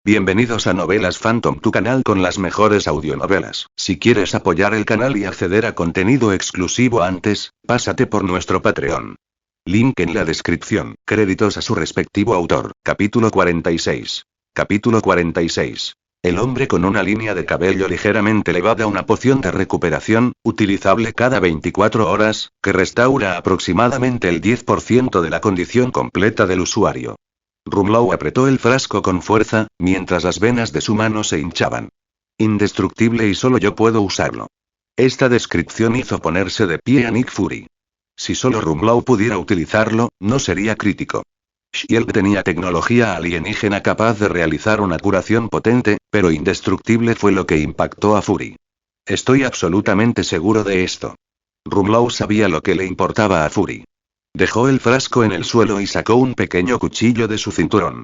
Bienvenidos a Novelas Phantom, tu canal con las mejores audionovelas. Si quieres apoyar el canal y acceder a contenido exclusivo antes, pásate por nuestro Patreon. Link en la descripción. Créditos a su respectivo autor. Capítulo 46. Capítulo 46. El hombre con una línea de cabello ligeramente elevada, una poción de recuperación, utilizable cada 24 horas, que restaura aproximadamente el 10% de la condición completa del usuario. Rumlow apretó el frasco con fuerza, mientras las venas de su mano se hinchaban. Indestructible y solo yo puedo usarlo. Esta descripción hizo ponerse de pie a Nick Fury. Si solo Rumlow pudiera utilizarlo, no sería crítico. Shield tenía tecnología alienígena capaz de realizar una curación potente, pero indestructible fue lo que impactó a Fury. Estoy absolutamente seguro de esto. Rumlow sabía lo que le importaba a Fury. Dejó el frasco en el suelo y sacó un pequeño cuchillo de su cinturón.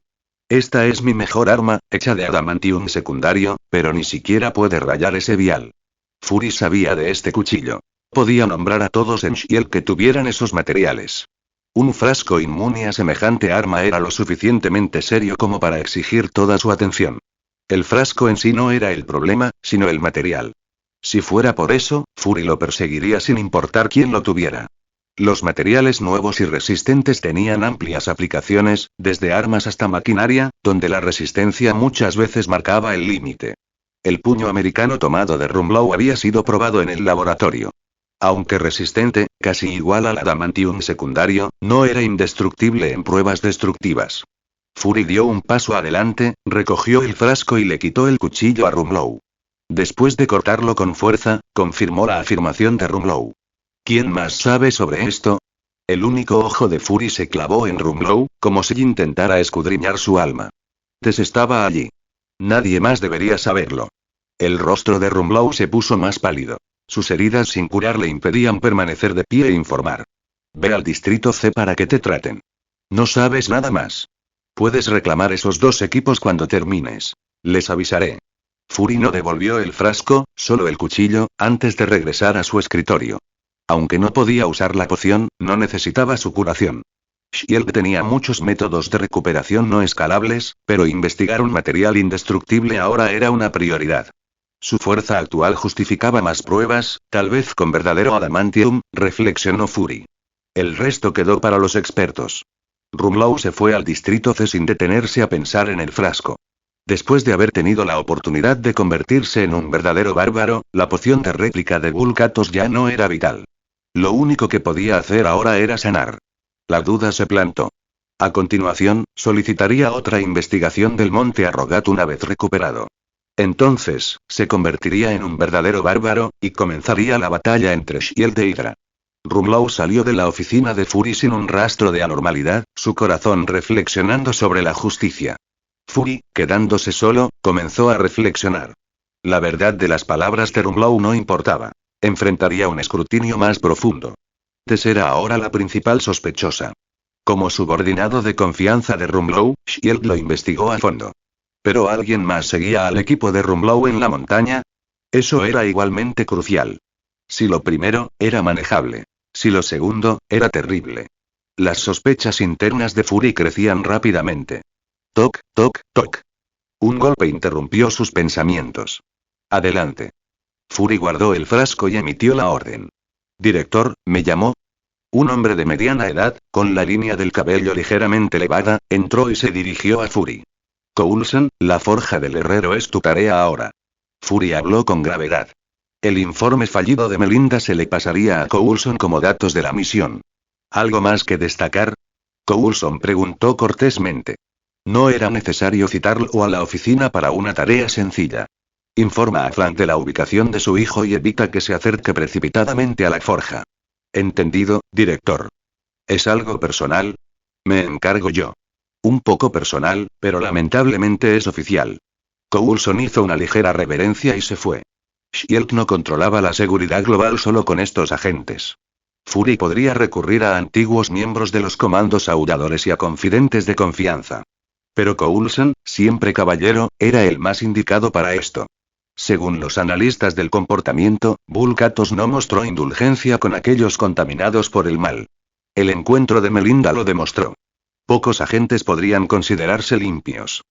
Esta es mi mejor arma, hecha de adamantium secundario, pero ni siquiera puede rayar ese vial. Fury sabía de este cuchillo. Podía nombrar a todos en Shield que tuvieran esos materiales. Un frasco inmune a semejante arma era lo suficientemente serio como para exigir toda su atención. El frasco en sí no era el problema, sino el material. Si fuera por eso, Fury lo perseguiría sin importar quién lo tuviera. Los materiales nuevos y resistentes tenían amplias aplicaciones, desde armas hasta maquinaria, donde la resistencia muchas veces marcaba el límite. El puño americano tomado de Rumlow había sido probado en el laboratorio. Aunque resistente, casi igual al adamantium secundario, no era indestructible en pruebas destructivas. Fury dio un paso adelante, recogió el frasco y le quitó el cuchillo a Rumlow. Después de cortarlo con fuerza, confirmó la afirmación de Rumlow. ¿Quién más sabe sobre esto? El único ojo de Fury se clavó en Rumlow, como si intentara escudriñar su alma. Tess estaba allí. Nadie más debería saberlo. El rostro de Rumlow se puso más pálido. Sus heridas sin curar le impedían permanecer de pie e informar. Ve al distrito C para que te traten. No sabes nada más. Puedes reclamar esos dos equipos cuando termines. Les avisaré. Fury no devolvió el frasco, solo el cuchillo, antes de regresar a su escritorio. Aunque no podía usar la poción, no necesitaba su curación. Shield tenía muchos métodos de recuperación no escalables, pero investigar un material indestructible ahora era una prioridad. Su fuerza actual justificaba más pruebas, tal vez con verdadero adamantium, reflexionó Fury. El resto quedó para los expertos. Rumlow se fue al distrito C sin detenerse a pensar en el frasco. Después de haber tenido la oportunidad de convertirse en un verdadero bárbaro, la poción de réplica de Vulcatos ya no era vital. Lo único que podía hacer ahora era sanar. La duda se plantó. A continuación, solicitaría otra investigación del Monte Arrogat una vez recuperado. Entonces, se convertiría en un verdadero bárbaro, y comenzaría la batalla entre Shield e Hydra. Rumlow salió de la oficina de Fury sin un rastro de anormalidad, su corazón reflexionando sobre la justicia. Fury, quedándose solo, comenzó a reflexionar. La verdad de las palabras de Rumlow no importaba. Enfrentaría un escrutinio más profundo. Tess era ahora la principal sospechosa. Como subordinado de confianza de Rumlow, Shield lo investigó a fondo. ¿Pero alguien más seguía al equipo de Rumlow en la montaña? Eso era igualmente crucial. Si lo primero, era manejable. Si lo segundo, era terrible. Las sospechas internas de Fury crecían rápidamente. Toc, toc, toc. Un golpe interrumpió sus pensamientos. Adelante. Fury guardó el frasco y emitió la orden. Director, ¿me llamó? Un hombre de mediana edad, con la línea del cabello ligeramente elevada, entró y se dirigió a Fury. Coulson, la forja del herrero es tu tarea ahora. Fury habló con gravedad. El informe fallido de Melinda se le pasaría a Coulson como datos de la misión. ¿Algo más que destacar? Coulson preguntó cortésmente. No era necesario citarlo a la oficina para una tarea sencilla. Informa a Frank de la ubicación de su hijo y evita que se acerque precipitadamente a la forja. Entendido, director. ¿Es algo personal? Me encargo yo. Un poco personal, pero lamentablemente es oficial. Coulson hizo una ligera reverencia y se fue. Shield no controlaba la seguridad global solo con estos agentes. Fury podría recurrir a antiguos miembros de los comandos audadores y a confidentes de confianza. Pero Coulson, siempre caballero, era el más indicado para esto. Según los analistas del comportamiento, Vulcatos no mostró indulgencia con aquellos contaminados por el mal. El encuentro de Melinda lo demostró. Pocos agentes podrían considerarse limpios.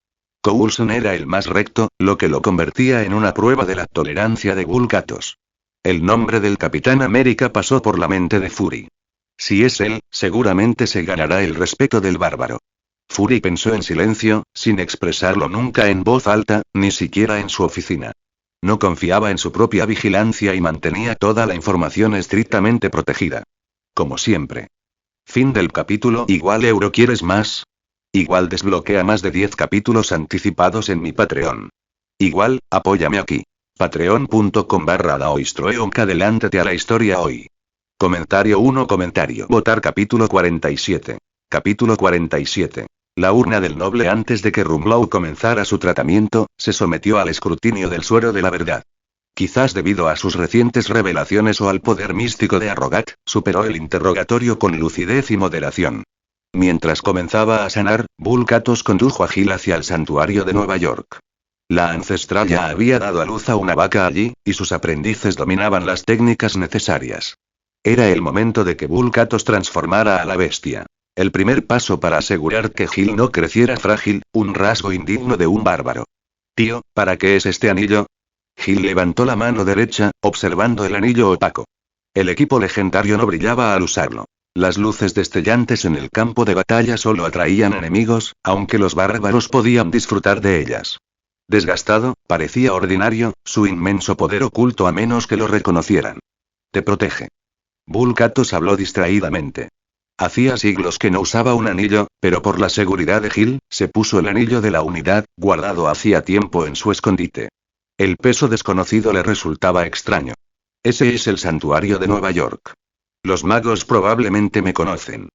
Coulson era el más recto, lo que lo convertía en una prueba de la tolerancia de Vulcatos. El nombre del Capitán América pasó por la mente de Fury. Si es él, seguramente se ganará el respeto del bárbaro. Fury pensó en silencio, sin expresarlo nunca en voz alta, ni siquiera en su oficina. No confiaba en su propia vigilancia y mantenía toda la información estrictamente protegida. Como siempre. Fin del capítulo. Igual euro. ¿Quieres más? Igual desbloquea más de 10 capítulos anticipados en mi Patreon. Igual, apóyame aquí. Patreon.com/daoistroeonk. Adelántate a la historia hoy. Comentario 1. Comentario. Votar capítulo 47. Capítulo 47. La urna del noble. Antes de que Rumlow comenzara su tratamiento, se sometió al escrutinio del suero de la verdad. Quizás debido a sus recientes revelaciones o al poder místico de Arrogat, superó el interrogatorio con lucidez y moderación. Mientras comenzaba a sanar, Vulcatos condujo a Gil hacia el santuario de Nueva York. La ancestral ya había dado a luz a una vaca allí, y sus aprendices dominaban las técnicas necesarias. Era el momento de que Vulcatos transformara a la bestia. El primer paso para asegurar que Gil no creciera frágil, un rasgo indigno de un bárbaro. Tío, ¿para qué es este anillo? Gil levantó la mano derecha, observando el anillo opaco. El equipo legendario no brillaba al usarlo. Las luces destellantes en el campo de batalla solo atraían enemigos, aunque los bárbaros podían disfrutar de ellas. Desgastado, parecía ordinario, su inmenso poder oculto a menos que lo reconocieran. Te protege. Vulcatos habló distraídamente. Hacía siglos que no usaba un anillo, pero por la seguridad de Gil, se puso el anillo de la unidad, guardado hacía tiempo en su escondite. El peso desconocido le resultaba extraño. Ese es el santuario de Nueva York. Los magos probablemente me conocen.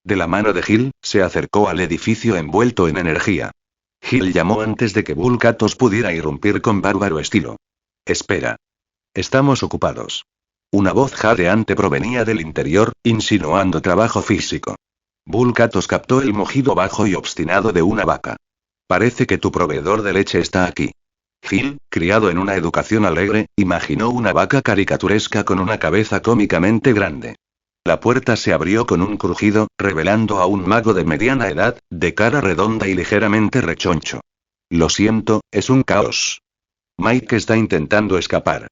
De la mano de Gil, se acercó al edificio envuelto en energía. Gil llamó antes de que Vulcatos pudiera irrumpir con bárbaro estilo. Espera. Estamos ocupados. Una voz jadeante provenía del interior, insinuando trabajo físico. Vulcatos captó el mugido bajo y obstinado de una vaca. Parece que tu proveedor de leche está aquí. Gil, criado en una educación alegre, imaginó una vaca caricaturesca con una cabeza cómicamente grande. La puerta se abrió con un crujido, revelando a un mago de mediana edad, de cara redonda y ligeramente rechoncho. Lo siento, es un caos. Mike está intentando escapar.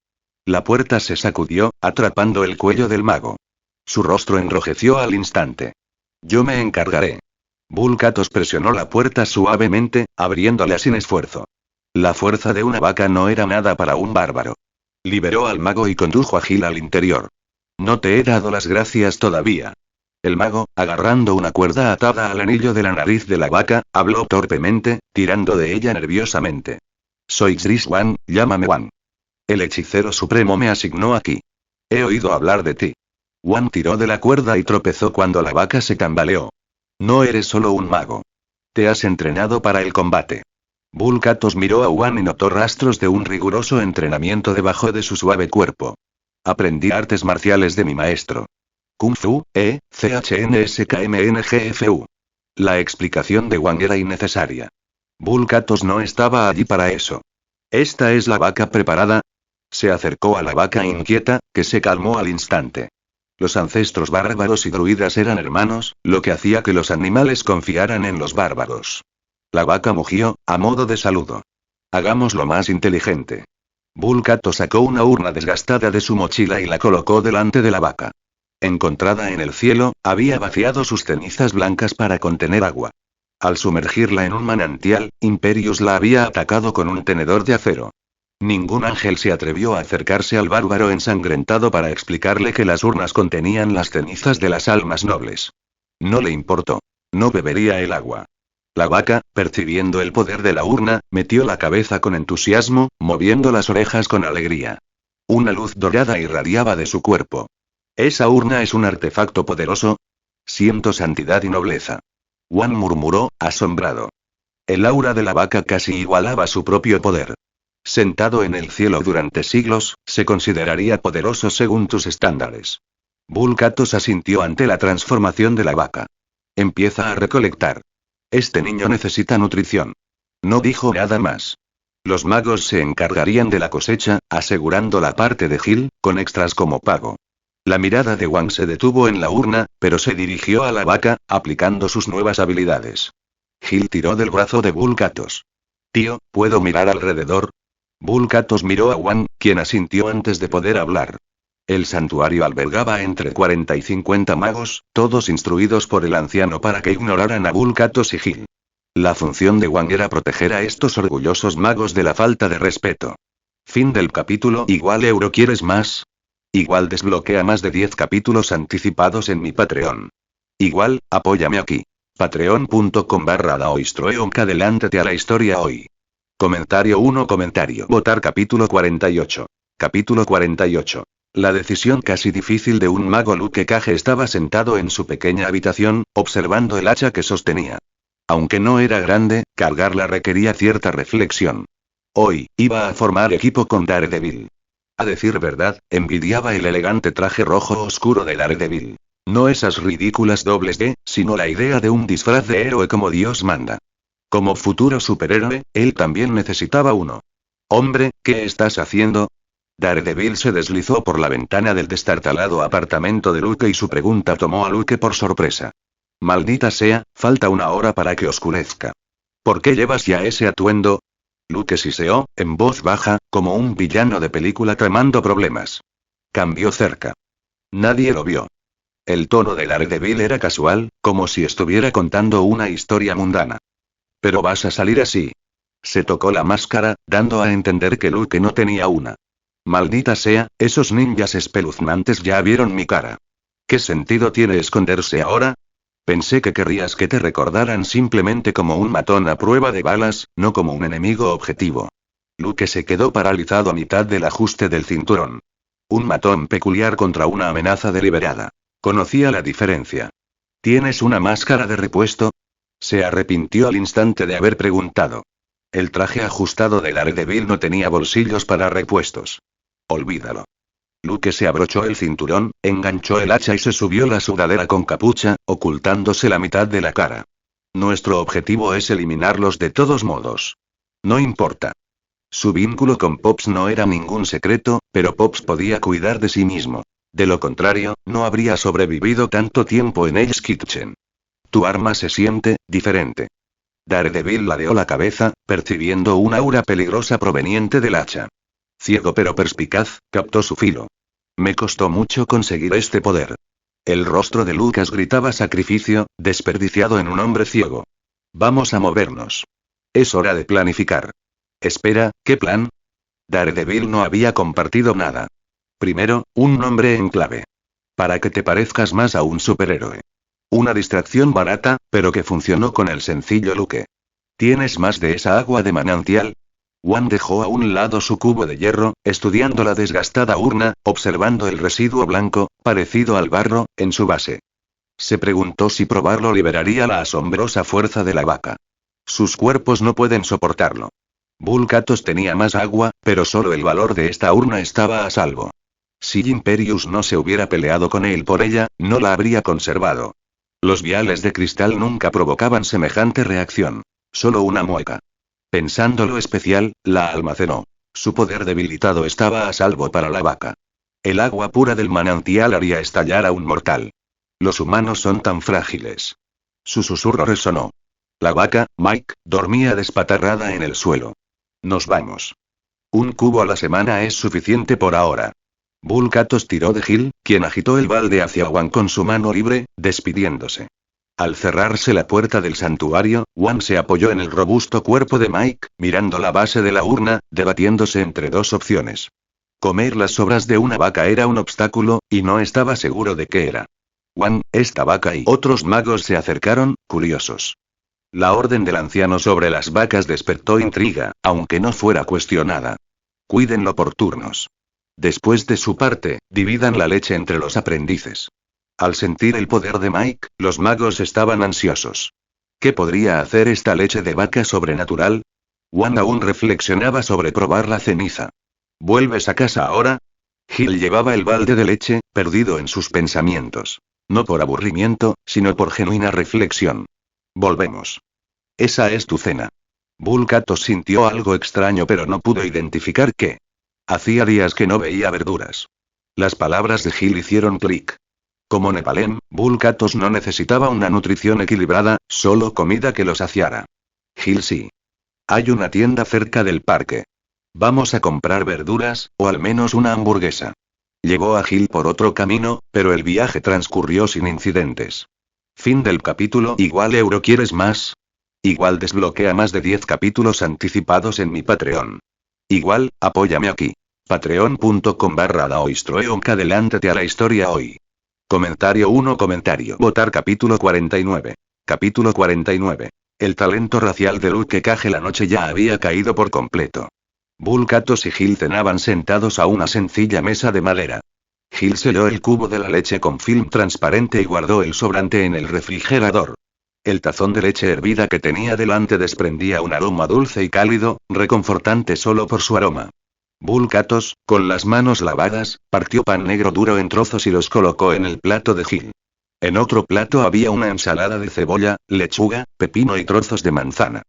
La puerta se sacudió, atrapando el cuello del mago. Su rostro enrojeció al instante. Yo me encargaré. Vulcatos presionó la puerta suavemente, abriéndola sin esfuerzo. La fuerza de una vaca no era nada para un bárbaro. Liberó al mago y condujo a Gil al interior. No te he dado las gracias todavía. El mago, agarrando una cuerda atada al anillo de la nariz de la vaca, habló torpemente, tirando de ella nerviosamente. Soy Xris Wan, llámame Wan. El hechicero supremo me asignó aquí. He oído hablar de ti. Wan tiró de la cuerda y tropezó cuando la vaca se tambaleó. No eres solo un mago. Te has entrenado para el combate. Vulcatos miró a Wan y notó rastros de un riguroso entrenamiento debajo de su suave cuerpo. Aprendí artes marciales de mi maestro. Kung Fu, CHNSKMNGFU. La explicación de Wan era innecesaria. Vulcatos no estaba allí para eso. ¿Esta es la vaca preparada? Se acercó a la vaca inquieta, que se calmó al instante. Los ancestros bárbaros y druidas eran hermanos, lo que hacía que los animales confiaran en los bárbaros. La vaca mugió, a modo de saludo. Hagámoslo más inteligente. Vulcato sacó una urna desgastada de su mochila y la colocó delante de la vaca. Encontrada en el cielo, había vaciado sus cenizas blancas para contener agua. Al sumergirla en un manantial, Imperius la había atacado con un tenedor de acero. Ningún ángel se atrevió a acercarse al bárbaro ensangrentado para explicarle que las urnas contenían las cenizas de las almas nobles. No le importó. No bebería el agua. La vaca, percibiendo el poder de la urna, metió la cabeza con entusiasmo, moviendo las orejas con alegría. Una luz dorada irradiaba de su cuerpo. ¿Esa urna es un artefacto poderoso? Siento santidad y nobleza. Wan murmuró, asombrado. El aura de la vaca casi igualaba su propio poder. Sentado en el cielo durante siglos, se consideraría poderoso según tus estándares. Vulcatos asintió ante la transformación de la vaca. Empieza a recolectar. Este niño necesita nutrición. No dijo nada más. Los magos se encargarían de la cosecha, asegurando la parte de Gil, con extras como pago. La mirada de Wang se detuvo en la urna, pero se dirigió a la vaca, aplicando sus nuevas habilidades. Gil tiró del brazo de Vulcatos. Tío, ¿puedo mirar alrededor? Bulkatos miró a Wan, quien asintió antes de poder hablar. El santuario albergaba entre 40 y 50 magos, todos instruidos por el anciano para que ignoraran a Bulkatos y Gil. La función de Wan era proteger a estos orgullosos magos de la falta de respeto. Fin del capítulo. Igual euro ¿quieres más? Igual desbloquea más de 10 capítulos anticipados en mi Patreon. Igual, apóyame aquí. Patreon.com/daoistroeonk. Adelántate a la historia hoy. Comentario 1. Comentario. Votar capítulo 48. Capítulo 48. La decisión casi difícil de un mago. Luke Cage estaba sentado en su pequeña habitación, observando el hacha que sostenía. Aunque no era grande, cargarla requería cierta reflexión. Hoy, iba a formar equipo con Daredevil. A decir verdad, envidiaba el elegante traje rojo oscuro de Daredevil. No esas ridículas dobles D, sino la idea de un disfraz de héroe como Dios manda. Como futuro superhéroe, él también necesitaba uno. Hombre, ¿qué estás haciendo? Daredevil se deslizó por la ventana del destartalado apartamento de Luke y su pregunta tomó a Luke por sorpresa. Maldita sea, falta una hora para que oscurezca. ¿Por qué llevas ya ese atuendo? Luke siseó, en voz baja, como un villano de película tramando problemas. Cambió cerca. Nadie lo vio. El tono de Daredevil era casual, como si estuviera contando una historia mundana. ¿Pero vas a salir así? Se tocó la máscara, dando a entender que Luke no tenía una. Maldita sea, esos ninjas espeluznantes ya vieron mi cara. ¿Qué sentido tiene esconderse ahora? Pensé que querrías que te recordaran simplemente como un matón a prueba de balas, no como un enemigo objetivo. Luke se quedó paralizado a mitad del ajuste del cinturón. Un matón peculiar contra una amenaza deliberada. Conocía la diferencia. ¿Tienes una máscara de repuesto? Se arrepintió al instante de haber preguntado. El traje ajustado de Daredevil no tenía bolsillos para repuestos. Olvídalo. Luke se abrochó el cinturón, enganchó el hacha y se subió la sudadera con capucha, ocultándose la mitad de la cara. Nuestro objetivo es eliminarlos de todos modos. No importa. Su vínculo con Pops no era ningún secreto, pero Pops podía cuidar de sí mismo. De lo contrario, no habría sobrevivido tanto tiempo en Hell's Kitchen. Tu arma se siente diferente. Daredevil ladeó la cabeza, percibiendo una aura peligrosa proveniente del hacha. Ciego pero perspicaz, captó su filo. Me costó mucho conseguir este poder. El rostro de Lucas gritaba sacrificio, desperdiciado en un hombre ciego. Vamos a movernos. Es hora de planificar. Espera, ¿qué plan? Daredevil no había compartido nada. Primero, un nombre en clave. Para que te parezcas más a un superhéroe. Una distracción barata, pero que funcionó con el sencillo Luke. ¿Tienes más de esa agua de manantial? Wan dejó a un lado su cubo de hierro, estudiando la desgastada urna, observando el residuo blanco, parecido al barro, en su base. Se preguntó si probarlo liberaría la asombrosa fuerza de la vaca. Sus cuerpos no pueden soportarlo. Bulkatos tenía más agua, pero solo el valor de esta urna estaba a salvo. Si Imperius no se hubiera peleado con él por ella, no la habría conservado. Los viales de cristal nunca provocaban semejante reacción. Solo una mueca. Pensándolo especial, la almacenó. Su poder debilitado estaba a salvo para la vaca. El agua pura del manantial haría estallar a un mortal. Los humanos son tan frágiles. Su susurro resonó. La vaca, Mike, dormía despatarrada en el suelo. Nos vamos. Un cubo a la semana es suficiente por ahora. Bulkatos tiró de Gil, quien agitó el balde hacia Wan con su mano libre, despidiéndose. Al cerrarse la puerta del santuario, Wan se apoyó en el robusto cuerpo de Mike, mirando la base de la urna, debatiéndose entre dos opciones. Comer las sobras de una vaca era un obstáculo, y no estaba seguro de qué era. Wan, esta vaca y otros magos se acercaron, curiosos. La orden del anciano sobre las vacas despertó intriga, aunque no fuera cuestionada. Cuídenlo por turnos. Después de su parte, dividan la leche entre los aprendices. Al sentir el poder de Mike, los magos estaban ansiosos. ¿Qué podría hacer esta leche de vaca sobrenatural? Wan aún reflexionaba sobre probar la ceniza. ¿Vuelves a casa ahora? Gil llevaba el balde de leche, perdido en sus pensamientos. No por aburrimiento, sino por genuina reflexión. Volvemos. Esa es tu cena. Bulkatos sintió algo extraño pero no pudo identificar qué. Hacía días que no veía verduras. Las palabras de Gil hicieron clic. Como Nepalem, Bulkatos no necesitaba una nutrición equilibrada, solo comida que lo saciara. Gil sí. Hay una tienda cerca del parque. Vamos a comprar verduras, o al menos una hamburguesa. Llevó a Gil por otro camino, pero el viaje transcurrió sin incidentes. Fin del capítulo. Igual euro ¿quieres más? Igual desbloquea más de 10 capítulos anticipados en mi Patreon. Igual, apóyame aquí. Patreon.com/daoistroeonk. Adelántate a la historia hoy. Comentario 1. Comentario. Votar capítulo 49. Capítulo 49. El talento racial de Luke Cage. La noche ya había caído por completo. Bull, Katos y Gil cenaban sentados a una sencilla mesa de madera. Gil selló el cubo de la leche con film transparente y guardó el sobrante en el refrigerador. El tazón de leche hervida que tenía delante desprendía un aroma dulce y cálido, reconfortante solo por su aroma. Bull, Katos, con las manos lavadas, partió pan negro duro en trozos y los colocó en el plato de Gil. En otro plato había una ensalada de cebolla, lechuga, pepino y trozos de manzana.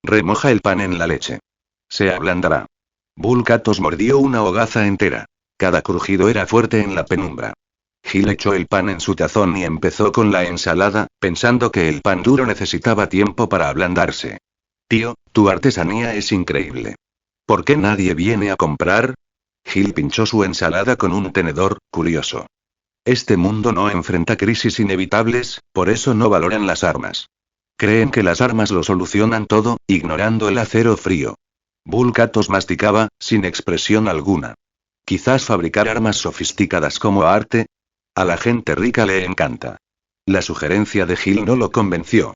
Remoja el pan en la leche. Se ablandará. Bull, Katos mordió una hogaza entera. Cada crujido era fuerte en la penumbra. Gil echó el pan en su tazón y empezó con la ensalada, pensando que el pan duro necesitaba tiempo para ablandarse. Tío, tu artesanía es increíble. ¿Por qué nadie viene a comprar? Gil pinchó su ensalada con un tenedor, curioso. Este mundo no enfrenta crisis inevitables, por eso no valoran las armas. Creen que las armas lo solucionan todo, ignorando el acero frío. Bull, Katos masticaba, sin expresión alguna. Quizás fabricar armas sofisticadas como arte. A la gente rica le encanta. La sugerencia de Gil no lo convenció.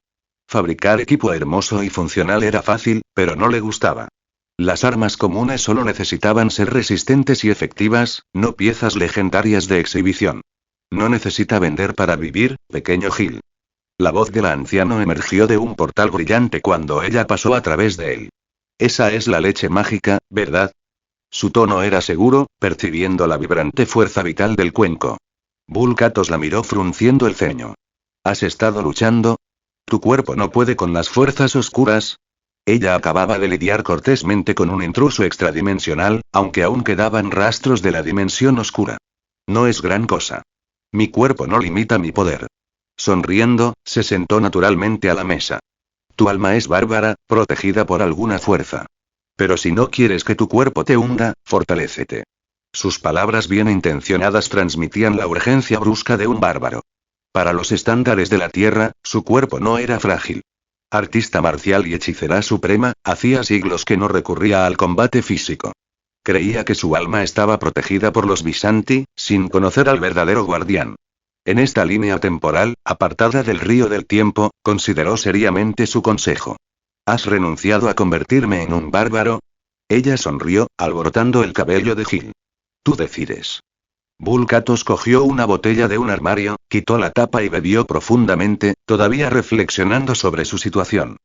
Fabricar equipo hermoso y funcional era fácil, pero no le gustaba. Las armas comunes solo necesitaban ser resistentes y efectivas, no piezas legendarias de exhibición. No necesita vender para vivir, pequeño Gil. La voz del anciano emergió de un portal brillante cuando ella pasó a través de él. Esa es la leche mágica, ¿verdad? Su tono era seguro, percibiendo la vibrante fuerza vital del cuenco. Bull, Katos la miró frunciendo el ceño. ¿Has estado luchando? ¿Tu cuerpo no puede con las fuerzas oscuras? Ella acababa de lidiar cortésmente con un intruso extradimensional, aunque aún quedaban rastros de la dimensión oscura. No es gran cosa. Mi cuerpo no limita mi poder. Sonriendo, se sentó naturalmente a la mesa. Tu alma es bárbara, protegida por alguna fuerza. Pero si no quieres que tu cuerpo te hunda, fortalécete. Sus palabras bien intencionadas transmitían la urgencia brusca de un bárbaro. Para los estándares de la tierra, su cuerpo no era frágil. Artista marcial y hechicera suprema, hacía siglos que no recurría al combate físico. Creía que su alma estaba protegida por los Visanti, sin conocer al verdadero guardián. En esta línea temporal, apartada del río del tiempo, consideró seriamente su consejo. ¿Has renunciado a convertirme en un bárbaro? Ella sonrió, alborotando el cabello de Gil. Tú decides. Bull, Katos cogió una botella de un armario, quitó la tapa y bebió profundamente, todavía reflexionando sobre su situación.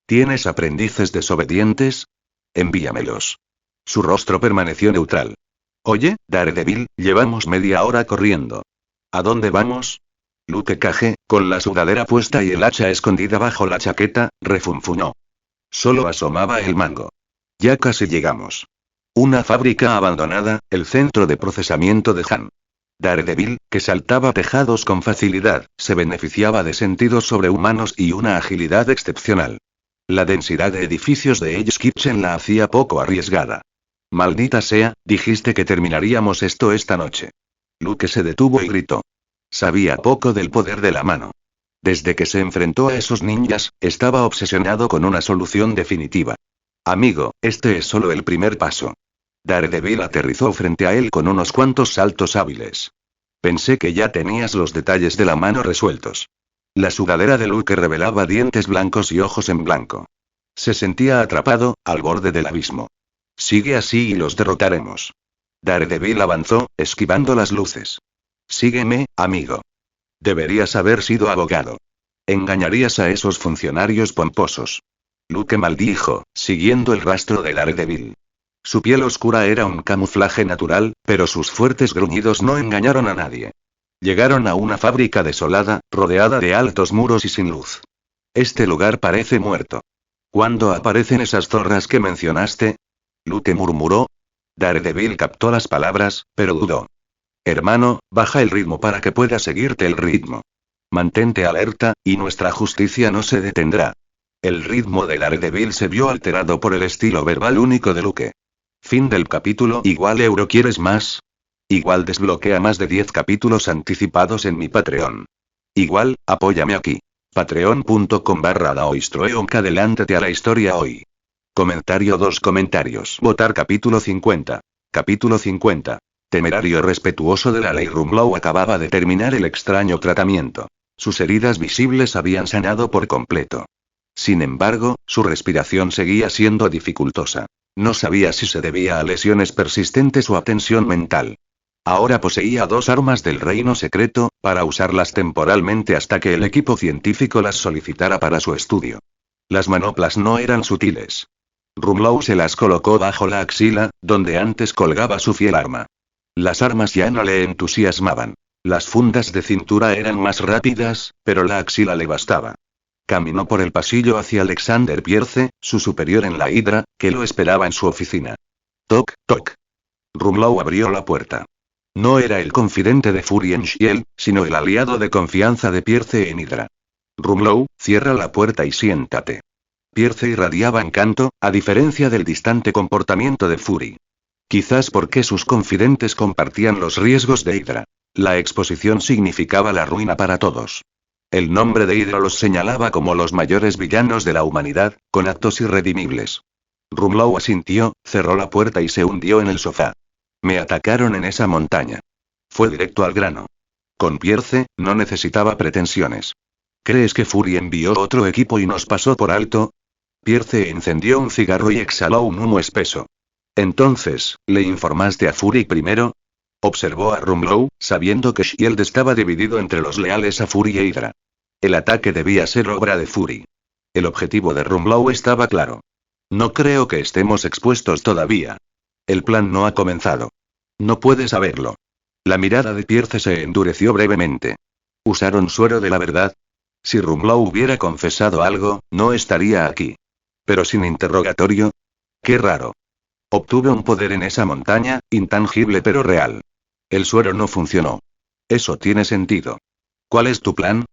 ¿Tienes aprendices desobedientes? Envíamelos. Su rostro permaneció neutral. Oye, Daredevil, llevamos media hora corriendo. ¿A dónde vamos? Luke Cage, con la sudadera puesta y el hacha escondida bajo la chaqueta, refunfuñó. Solo asomaba el mango. Ya casi llegamos. Una fábrica abandonada, el centro de procesamiento de Han. Daredevil, que saltaba tejados con facilidad, se beneficiaba de sentidos sobrehumanos y una agilidad excepcional. La densidad de edificios de Hell's Kitchen la hacía poco arriesgada. Maldita sea, dijiste que terminaríamos esto esta noche. Luke se detuvo y gritó. Sabía poco del poder de la mano. Desde que se enfrentó a esos ninjas, estaba obsesionado con una solución definitiva. Amigo, este es solo el primer paso. Daredevil aterrizó frente a él con unos cuantos saltos hábiles. Pensé que ya tenías los detalles de la mano resueltos. La sudadera de Luke revelaba dientes blancos y ojos en blanco. Se sentía atrapado, al borde del abismo. Sigue así y los derrotaremos. Daredevil avanzó, esquivando las luces. Sígueme, amigo. Deberías haber sido abogado. Engañarías a esos funcionarios pomposos. Luke maldijo, siguiendo el rastro de Daredevil. Su piel oscura era un camuflaje natural, pero sus fuertes gruñidos no engañaron a nadie. Llegaron a una fábrica desolada, rodeada de altos muros y sin luz. Este lugar parece muerto. ¿Cuándo aparecen esas zorras que mencionaste? Luke murmuró. Daredevil captó las palabras, pero dudó. Hermano, baja el ritmo para que pueda seguirte el ritmo. Mantente alerta, y nuestra justicia no se detendrá. El ritmo de Daredevil se vio alterado por el estilo verbal único de Luke. Fin del capítulo. Igual euro ¿quieres más? Igual desbloquea más de 10 capítulos anticipados en mi Patreon. Igual, apóyame aquí. Patreon.com/daoistroeonk. Adelántate a la historia hoy. Comentario 2 comentarios. Votar capítulo 50. Capítulo 50. Temerario respetuoso de la ley. Rumlow acababa de terminar el extraño tratamiento. Sus heridas visibles habían sanado por completo. Sin embargo, su respiración seguía siendo dificultosa. No sabía si se debía a lesiones persistentes o a tensión mental. Ahora poseía 2 armas del reino secreto, para usarlas temporalmente hasta que el equipo científico las solicitara para su estudio. Las manoplas no eran sutiles. Rumlow se las colocó bajo la axila, donde antes colgaba su fiel arma. Las armas ya no le entusiasmaban. Las fundas de cintura eran más rápidas, pero la axila le bastaba. Caminó por el pasillo hacia Alexander Pierce, su superior en la Hydra, que lo esperaba en su oficina. Toc, toc. Rumlow abrió la puerta. No era el confidente de Fury en Shield, sino el aliado de confianza de Pierce en Hydra. Rumlow, cierra la puerta y siéntate. Pierce irradiaba encanto, a diferencia del distante comportamiento de Fury. Quizás porque sus confidentes compartían los riesgos de Hydra. La exposición significaba la ruina para todos. El nombre de Hydra los señalaba como los mayores villanos de la humanidad, con actos irredimibles. Rumlow asintió, cerró la puerta y se hundió en el sofá. Me atacaron en esa montaña. Fue directo al grano. Con Pierce, no necesitaba pretensiones. ¿Crees que Fury envió otro equipo y nos pasó por alto? Pierce encendió un cigarro y exhaló un humo espeso. Entonces, ¿le informaste a Fury primero? Observó a Rumlow, sabiendo que Shield estaba dividido entre los leales a Fury e Hydra. El ataque debía ser obra de Fury. El objetivo de Rumlow estaba claro. No creo que estemos expuestos todavía. El plan no ha comenzado. No puede saberlo. La mirada de Pierce se endureció brevemente. ¿Usaron suero de la verdad? Si Rumlow hubiera confesado algo, no estaría aquí. Pero sin interrogatorio. Qué raro. Obtuve un poder en esa montaña, intangible pero real. El suero no funcionó. Eso tiene sentido. ¿Cuál es tu plan?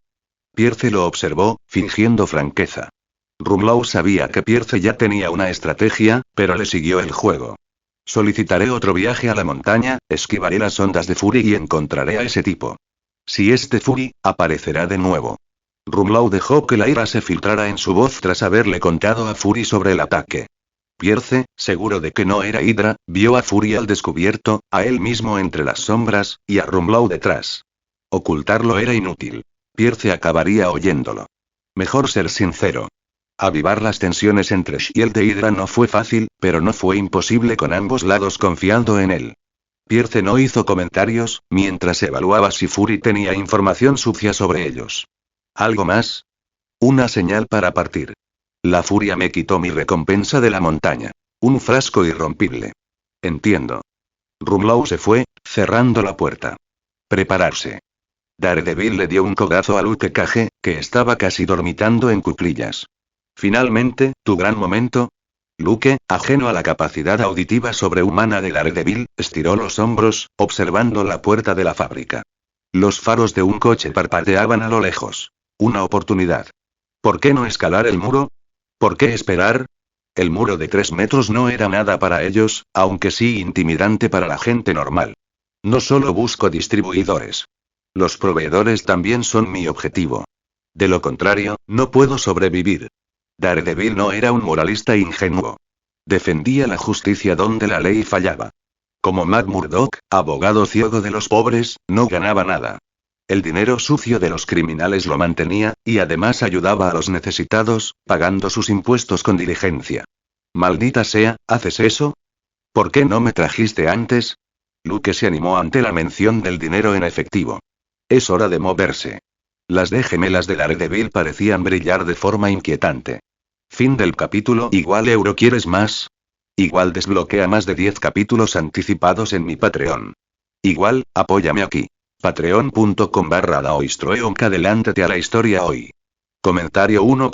Pierce lo observó, fingiendo franqueza. Rumlow sabía que Pierce ya tenía una estrategia, pero le siguió el juego. Solicitaré otro viaje a la montaña, esquivaré las ondas de Fury y encontraré a ese tipo. Si es de Fury, aparecerá de nuevo. Rumlow dejó que la ira se filtrara en su voz tras haberle contado a Fury sobre el ataque. Pierce, seguro de que no era Hydra, vio a Fury al descubierto, a él mismo entre las sombras, y a Rumlow detrás. Ocultarlo era inútil. Pierce acabaría oyéndolo. Mejor ser sincero. Avivar las tensiones entre Shield e Hydra no fue fácil, pero no fue imposible con ambos lados confiando en él. Pierce no hizo comentarios, mientras evaluaba si Fury tenía información sucia sobre ellos. ¿Algo más? Una señal para partir. La furia me quitó mi recompensa de la montaña. Un frasco irrompible. Entiendo. Rumlow se fue, cerrando la puerta. Prepararse. Daredevil le dio un codazo a Luke Cage, que estaba casi dormitando en cuclillas. Finalmente, ¿tu gran momento? Luke, ajeno a la capacidad auditiva sobrehumana de Daredevil, estiró los hombros, observando la puerta de la fábrica. Los faros de un coche parpadeaban a lo lejos. Una oportunidad. ¿Por qué no escalar el muro? ¿Por qué esperar? El muro de 3 metros no era nada para ellos, aunque sí intimidante para la gente normal. No solo busco distribuidores. Los proveedores también son mi objetivo. De lo contrario, no puedo sobrevivir. Daredevil no era un moralista ingenuo. Defendía la justicia donde la ley fallaba. Como Matt Murdock, abogado ciego de los pobres, no ganaba nada. El dinero sucio de los criminales lo mantenía, y además ayudaba a los necesitados, pagando sus impuestos con diligencia. Maldita sea, ¿haces eso? ¿Por qué no me trajiste antes? Luke se animó ante la mención del dinero en efectivo. Es hora de moverse. Las de gemelas de Daredevil parecían brillar de forma inquietante. Fin del capítulo. Igual euro ¿quieres más? Igual desbloquea más de 10 capítulos anticipados en mi Patreon. Igual, apóyame aquí. Patreon.com/daoistroeonk. Adelántate a la historia hoy. Comentario 1.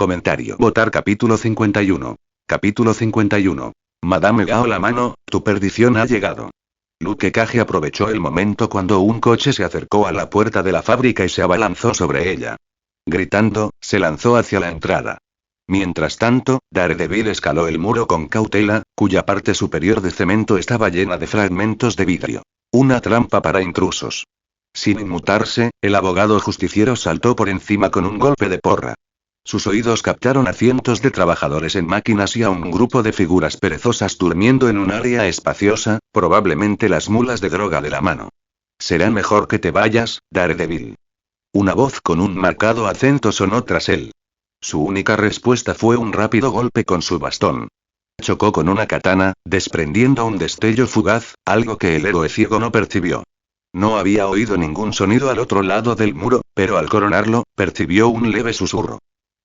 Votar capítulo 51. Capítulo 51. Madame Gao la mano, tu perdición ha llegado. Luke Cage aprovechó el momento cuando un coche se acercó a la puerta de la fábrica y se abalanzó sobre ella. Gritando, se lanzó hacia la entrada. Mientras tanto, Daredevil escaló el muro con cautela, cuya parte superior de cemento estaba llena de fragmentos de vidrio. Una trampa para intrusos. Sin inmutarse, el abogado justiciero saltó por encima con un golpe de porra. Sus oídos captaron a cientos de trabajadores en máquinas y a un grupo de figuras perezosas durmiendo en un área espaciosa, probablemente las mulas de droga de la mano. Será mejor que te vayas, Daredevil. Una voz con un marcado acento sonó tras él. Su única respuesta fue un rápido golpe con su bastón. Chocó con una katana, desprendiendo un destello fugaz, algo que el héroe ciego no percibió. No había oído ningún sonido al otro lado del muro, pero al coronarlo, percibió un leve susurro.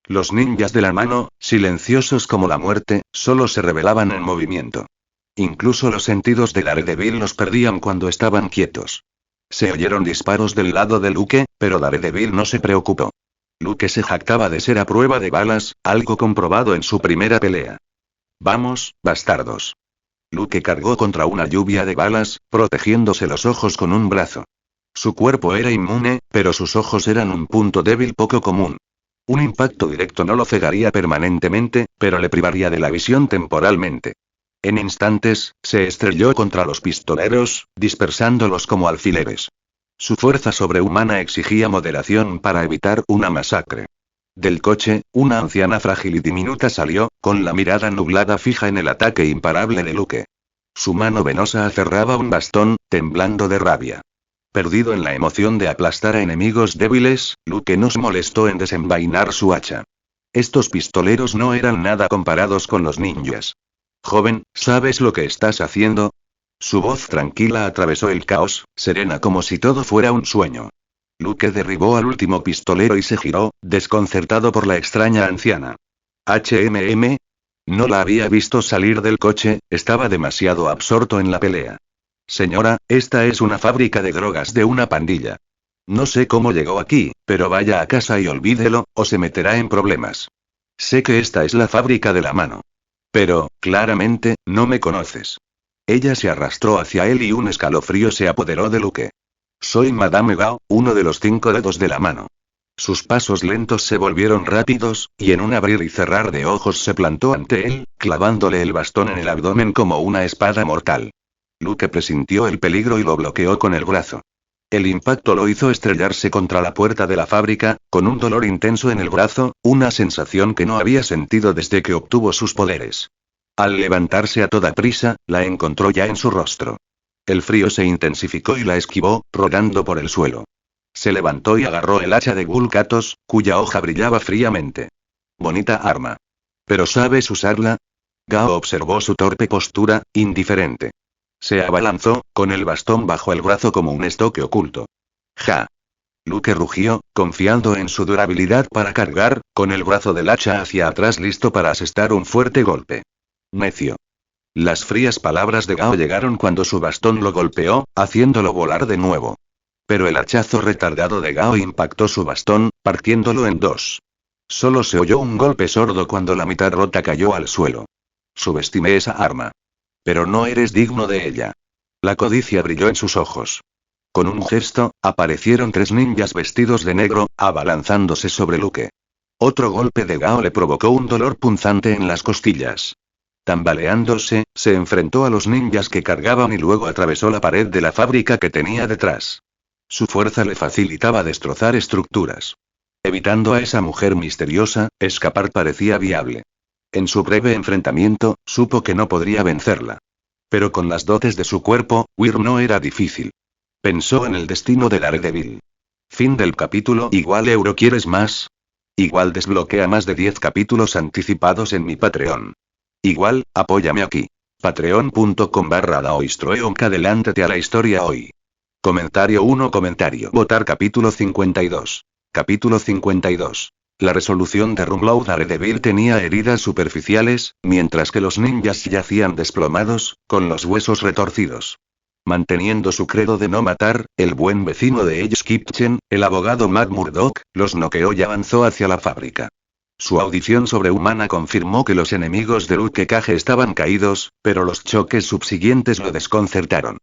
Los ninjas de la mano, silenciosos como la muerte, solo se revelaban en movimiento. Incluso los sentidos de Daredevil los perdían cuando estaban quietos. Se oyeron disparos del lado de Luke, pero Daredevil no se preocupó. Luke se jactaba de ser a prueba de balas, algo comprobado en su primera pelea. Vamos, bastardos. Luke cargó contra una lluvia de balas, protegiéndose los ojos con un brazo. Su cuerpo era inmune, pero sus ojos eran un punto débil poco común. Un impacto directo no lo cegaría permanentemente, pero le privaría de la visión temporalmente. En instantes, se estrelló contra los pistoleros, dispersándolos como alfileres. Su fuerza sobrehumana exigía moderación para evitar una masacre. Del coche, una anciana frágil y diminuta salió, con la mirada nublada fija en el ataque imparable de Luke. Su mano venosa aferraba un bastón, temblando de rabia. Perdido en la emoción de aplastar a enemigos débiles, Luke no se molestó en desenvainar su hacha. Estos pistoleros no eran nada comparados con los ninjas. Joven, ¿sabes lo que estás haciendo? Su voz tranquila atravesó el caos, serena como si todo fuera un sueño. Luke derribó al último pistolero y se giró, desconcertado por la extraña anciana. ¿HMM? No la había visto salir del coche, estaba demasiado absorto en la pelea. Señora, esta es una fábrica de drogas de una pandilla. No sé cómo llegó aquí, pero vaya a casa y olvídelo, o se meterá en problemas. Sé que esta es la fábrica de la mano. Pero, claramente, no me conoces. Ella se arrastró hacia él y un escalofrío se apoderó de Luke. Soy Madame Gao, uno de los 5 dedos de la mano. Sus pasos lentos se volvieron rápidos, y en un abrir y cerrar de ojos se plantó ante él, clavándole el bastón en el abdomen como una espada mortal. Luke presintió el peligro y lo bloqueó con el brazo. El impacto lo hizo estrellarse contra la puerta de la fábrica, con un dolor intenso en el brazo, una sensación que no había sentido desde que obtuvo sus poderes. Al levantarse a toda prisa, la encontró ya en su rostro. El frío se intensificó y la esquivó, rodando por el suelo. Se levantó y agarró el hacha de Gulkatos, cuya hoja brillaba fríamente. Bonita arma. ¿Pero sabes usarla? Gao observó su torpe postura, indiferente. Se abalanzó, con el bastón bajo el brazo como un estoque oculto. ¡Ja! Luke rugió, confiando en su durabilidad para cargar, con el brazo del hacha hacia atrás listo para asestar un fuerte golpe. Necio. Las frías palabras de Gao llegaron cuando su bastón lo golpeó, haciéndolo volar de nuevo. Pero el hachazo retardado de Gao impactó su bastón, partiéndolo en dos. Solo se oyó un golpe sordo cuando la mitad rota cayó al suelo. Subestimé esa arma. Pero no eres digno de ella. La codicia brilló en sus ojos. Con un gesto, aparecieron 3 ninjas vestidos de negro, abalanzándose sobre Luke. Otro golpe de Gao le provocó un dolor punzante en las costillas. Tambaleándose, se enfrentó a los ninjas que cargaban y luego atravesó la pared de la fábrica que tenía detrás. Su fuerza le facilitaba destrozar estructuras. Evitando a esa mujer misteriosa, escapar parecía viable. En su breve enfrentamiento, supo que no podría vencerla. Pero con las dotes de su cuerpo, huir no era difícil. Pensó en el destino de Daredevil. Fin del capítulo. Igual euro ¿quieres más? Igual desbloquea más de 10 capítulos anticipados en mi Patreon. Igual, apóyame aquí. Patreon.com/daoistroeonk. Adelántate a la historia hoy. Comentario 1. Votar capítulo 52. Capítulo 52. La resolución de Rumlow. Daredevil tenía heridas superficiales, mientras que los ninjas yacían desplomados, con los huesos retorcidos. Manteniendo su credo de no matar, el buen vecino de ellos Kitchen, el abogado Matt Murdock, los noqueó y avanzó hacia la fábrica. Su audición sobrehumana confirmó que los enemigos de Luke Cage estaban caídos, pero los choques subsiguientes lo desconcertaron.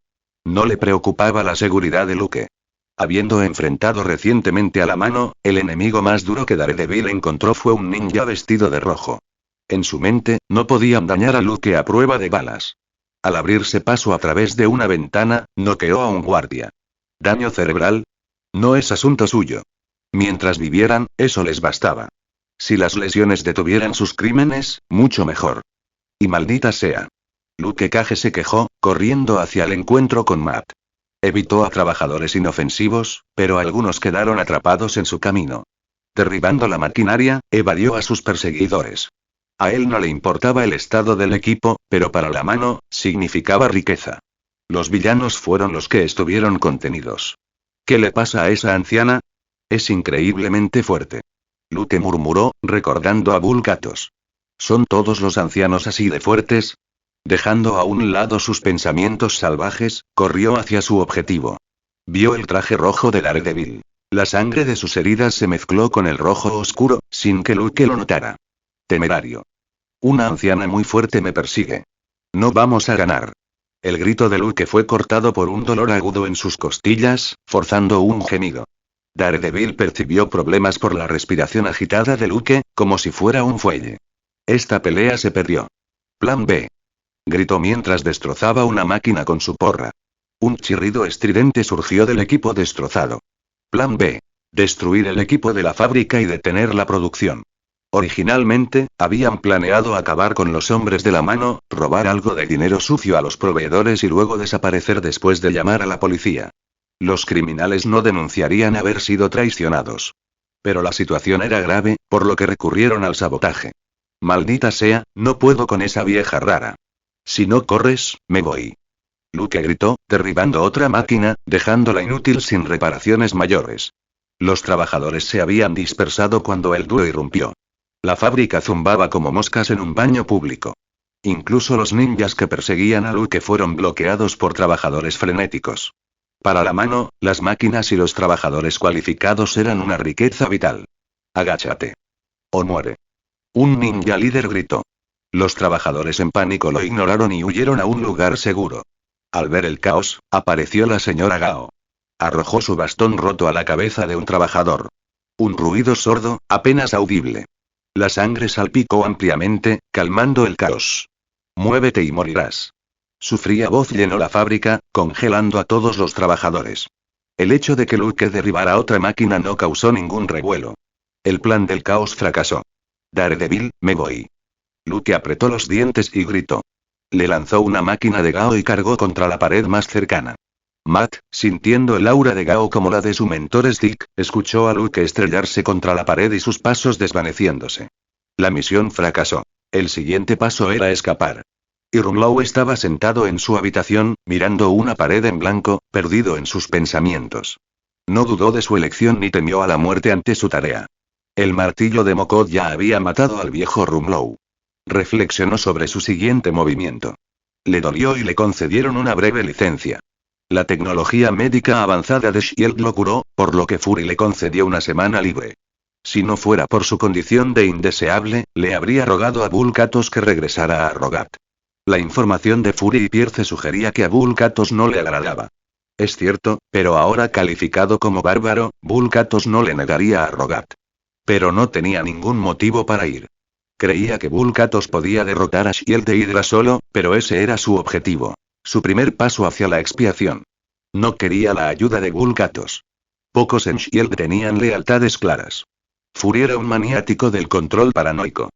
No le preocupaba la seguridad de Luke. Habiendo enfrentado recientemente a la mano, el enemigo más duro que Daredevil encontró fue un ninja vestido de rojo. En su mente, no podían dañar a Luke a prueba de balas. Al abrirse paso a través de una ventana, noqueó a un guardia. ¿Daño cerebral? No es asunto suyo. Mientras vivieran, eso les bastaba. Si las lesiones detuvieran sus crímenes, mucho mejor. Y maldita sea. Luke Cage se quejó, corriendo hacia el encuentro con Matt. Evitó a trabajadores inofensivos, pero algunos quedaron atrapados en su camino. Derribando la maquinaria, evadió a sus perseguidores. A él no le importaba el estado del equipo, pero para la mano, significaba riqueza. Los villanos fueron los que estuvieron contenidos. ¿Qué le pasa a esa anciana? Es increíblemente fuerte. Luke murmuró, recordando a Vulcatos. ¿Son todos los ancianos así de fuertes? Dejando a un lado sus pensamientos salvajes, corrió hacia su objetivo. Vio el traje rojo de Daredevil. La sangre de sus heridas se mezcló con el rojo oscuro, sin que Luke lo notara. Temerario. Una anciana muy fuerte me persigue. No vamos a ganar. El grito de Luke fue cortado por un dolor agudo en sus costillas, forzando un gemido. Daredevil percibió problemas por la respiración agitada de Luke, como si fuera un fuelle. Esta pelea se perdió. Plan B. Gritó mientras destrozaba una máquina con su porra. Un chirrido estridente surgió del equipo destrozado. Plan B. Destruir el equipo de la fábrica y detener la producción. Originalmente, habían planeado acabar con los hombres de la mano, robar algo de dinero sucio a los proveedores y luego desaparecer después de llamar a la policía. Los criminales no denunciarían haber sido traicionados. Pero la situación era grave, por lo que recurrieron al sabotaje. Maldita sea, no puedo con esa vieja rara. Si no corres, me voy. Luke gritó, derribando otra máquina, dejándola inútil sin reparaciones mayores. Los trabajadores se habían dispersado cuando el dúo irrumpió. La fábrica zumbaba como moscas en un baño público. Incluso los ninjas que perseguían a Luke fueron bloqueados por trabajadores frenéticos. Para la mano, las máquinas y los trabajadores cualificados eran una riqueza vital. Agáchate. O muere. Un ninja líder gritó. Los trabajadores en pánico lo ignoraron y huyeron a un lugar seguro. Al ver el caos, apareció la señora Gao. Arrojó su bastón roto a la cabeza de un trabajador. Un ruido sordo, apenas audible. La sangre salpicó ampliamente, calmando el caos. Muévete y morirás. Su fría voz llenó la fábrica, congelando a todos los trabajadores. El hecho de que Luke derribara otra máquina no causó ningún revuelo. El plan del caos fracasó. Daredevil, me voy. Luke apretó los dientes y gritó. Le lanzó una máquina de Gao y cargó contra la pared más cercana. Matt, sintiendo el aura de Gao como la de su mentor Stick, escuchó a Luke estrellarse contra la pared y sus pasos desvaneciéndose. La misión fracasó. El siguiente paso era escapar. Y Rumlow estaba sentado en su habitación, mirando una pared en blanco, perdido en sus pensamientos. No dudó de su elección ni temió a la muerte ante su tarea. El martillo de Mokod ya había matado al viejo Rumlow. Reflexionó sobre su siguiente movimiento. Le dolió y le concedieron una breve licencia. La tecnología médica avanzada de Shield lo curó, por lo que Fury le concedió una semana libre. Si no fuera por su condición de indeseable, le habría rogado a Vulcatos que regresara a Rogat. La información de Fury y Pierce sugería que a Vulcatos no le agradaba. Es cierto, pero ahora calificado como bárbaro, Vulcatos no le negaría a Rogat. Pero no tenía ningún motivo para ir. Creía que Vulcatos podía derrotar a Shield de Hydra solo, pero ese era su objetivo. Su primer paso hacia la expiación. No quería la ayuda de Vulcatos. Pocos en Shield tenían lealtades claras. Fury era un maniático del control paranoico.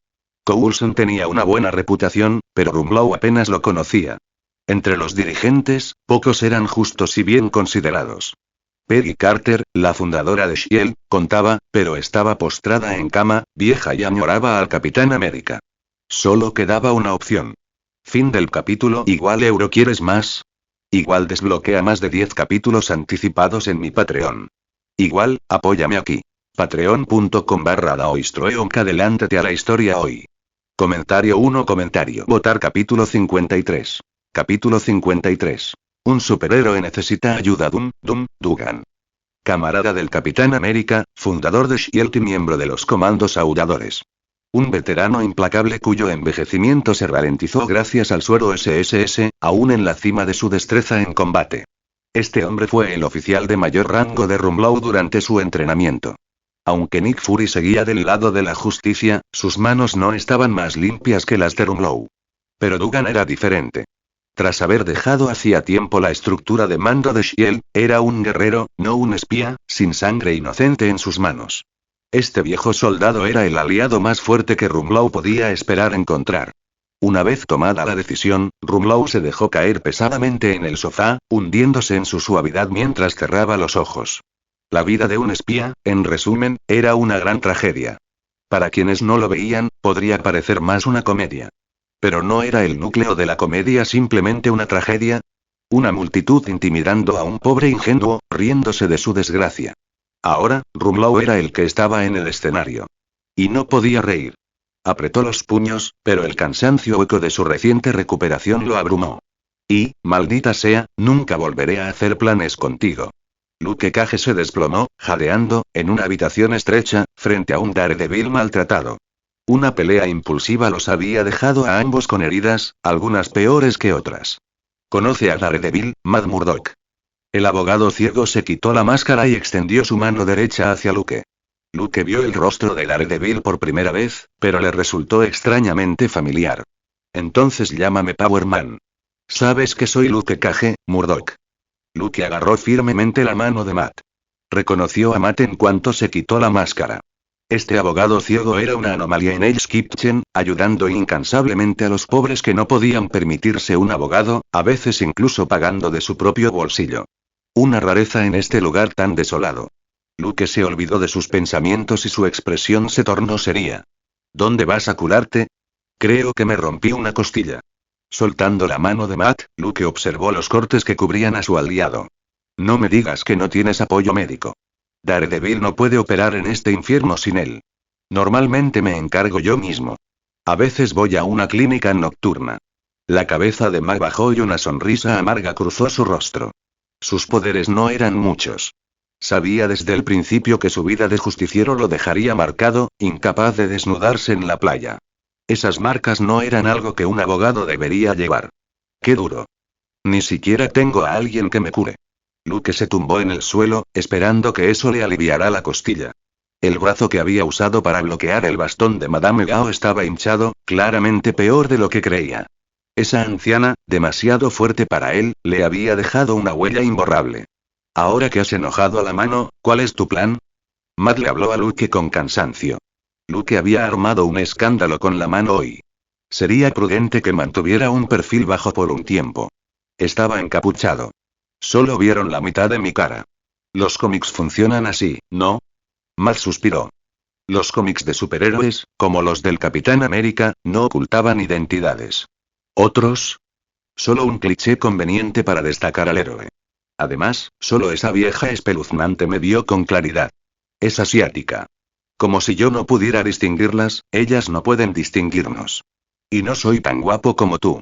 Coulson tenía una buena reputación, pero Rumlow apenas lo conocía. Entre los dirigentes, pocos eran justos y bien considerados. Peggy Carter, la fundadora de Shield, contaba, pero estaba postrada en cama, vieja y añoraba al Capitán América. Solo quedaba una opción. Fin del capítulo. Igual euro ¿quieres más? Igual desbloquea más de 10 capítulos anticipados en mi Patreon. Igual, apóyame aquí. Patreon.com/daoistroeonk. Adelántate a la historia hoy. Comentario 1. Votar capítulo 53. Capítulo 53. Un superhéroe necesita ayuda. Dugan. Camarada del Capitán América, fundador de Shield y miembro de los Comandos Aulladores. Un veterano implacable cuyo envejecimiento se ralentizó gracias al suero SSS, aún en la cima de su destreza en combate. Este hombre fue el oficial de mayor rango de Rumlow durante su entrenamiento. Aunque Nick Fury seguía del lado de la justicia, sus manos no estaban más limpias que las de Rumlow. Pero Dugan era diferente. Tras haber dejado hacía tiempo la estructura de mando de Shield, era un guerrero, no un espía, sin sangre inocente en sus manos. Este viejo soldado era el aliado más fuerte que Rumlow podía esperar encontrar. Una vez tomada la decisión, Rumlow se dejó caer pesadamente en el sofá, hundiéndose en su suavidad mientras cerraba los ojos. La vida de un espía, en resumen, era una gran tragedia. Para quienes no lo veían, podría parecer más una comedia. Pero ¿no era el núcleo de la comedia simplemente una tragedia? Una multitud intimidando a un pobre ingenuo, riéndose de su desgracia. Ahora, Rumlow era el que estaba en el escenario. Y no podía reír. Apretó los puños, pero el cansancio hueco de su reciente recuperación lo abrumó. Y, maldita sea, nunca volveré a hacer planes contigo. Luke Cage se desplomó, jadeando, en una habitación estrecha, frente a un Daredevil maltratado. Una pelea impulsiva los había dejado a ambos con heridas, algunas peores que otras. ¿Conoce a Daredevil, Matt Murdock? El abogado ciego se quitó la máscara y extendió su mano derecha hacia Luke. Luke vio el rostro de Daredevil por primera vez, pero le resultó extrañamente familiar. Entonces llámame Power Man. Sabes que soy Luke Cage, Murdock. Luke agarró firmemente la mano de Matt. Reconoció a Matt en cuanto se quitó la máscara. Este abogado ciego era una anomalía en Hell's Kitchen, ayudando incansablemente a los pobres que no podían permitirse un abogado, a veces incluso pagando de su propio bolsillo. Una rareza en este lugar tan desolado. Luke se olvidó de sus pensamientos y su expresión se tornó seria. ¿Dónde vas a curarte? Creo que me rompí una costilla. Soltando la mano de Matt, Luke observó los cortes que cubrían a su aliado. No me digas que no tienes apoyo médico. Daredevil no puede operar en este infierno sin él. Normalmente me encargo yo mismo. A veces voy a una clínica nocturna. La cabeza de Matt bajó y una sonrisa amarga cruzó su rostro. Sus poderes no eran muchos. Sabía desde el principio que su vida de justiciero lo dejaría marcado, incapaz de desnudarse en la playa. Esas marcas no eran algo que un abogado debería llevar. ¡Qué duro! Ni siquiera tengo a alguien que me cure. Luke se tumbó en el suelo, esperando que eso le aliviara la costilla. El brazo que había usado para bloquear el bastón de Madame Gao estaba hinchado, claramente peor de lo que creía. Esa anciana, demasiado fuerte para él, le había dejado una huella imborrable. Ahora que has enojado a la mano, ¿cuál es tu plan? Matt le habló a Luke con cansancio. Luke había armado un escándalo con la mano hoy. Sería prudente que mantuviera un perfil bajo por un tiempo. Estaba encapuchado. Solo vieron la mitad de mi cara. Los cómics funcionan así, ¿no? Matt suspiró. Los cómics de superhéroes, como los del Capitán América, no ocultaban identidades. ¿Otros? Solo un cliché conveniente para destacar al héroe. Además, solo esa vieja espeluznante me vio con claridad. Es asiática. Como si yo no pudiera distinguirlas, ellas no pueden distinguirnos. Y no soy tan guapo como tú.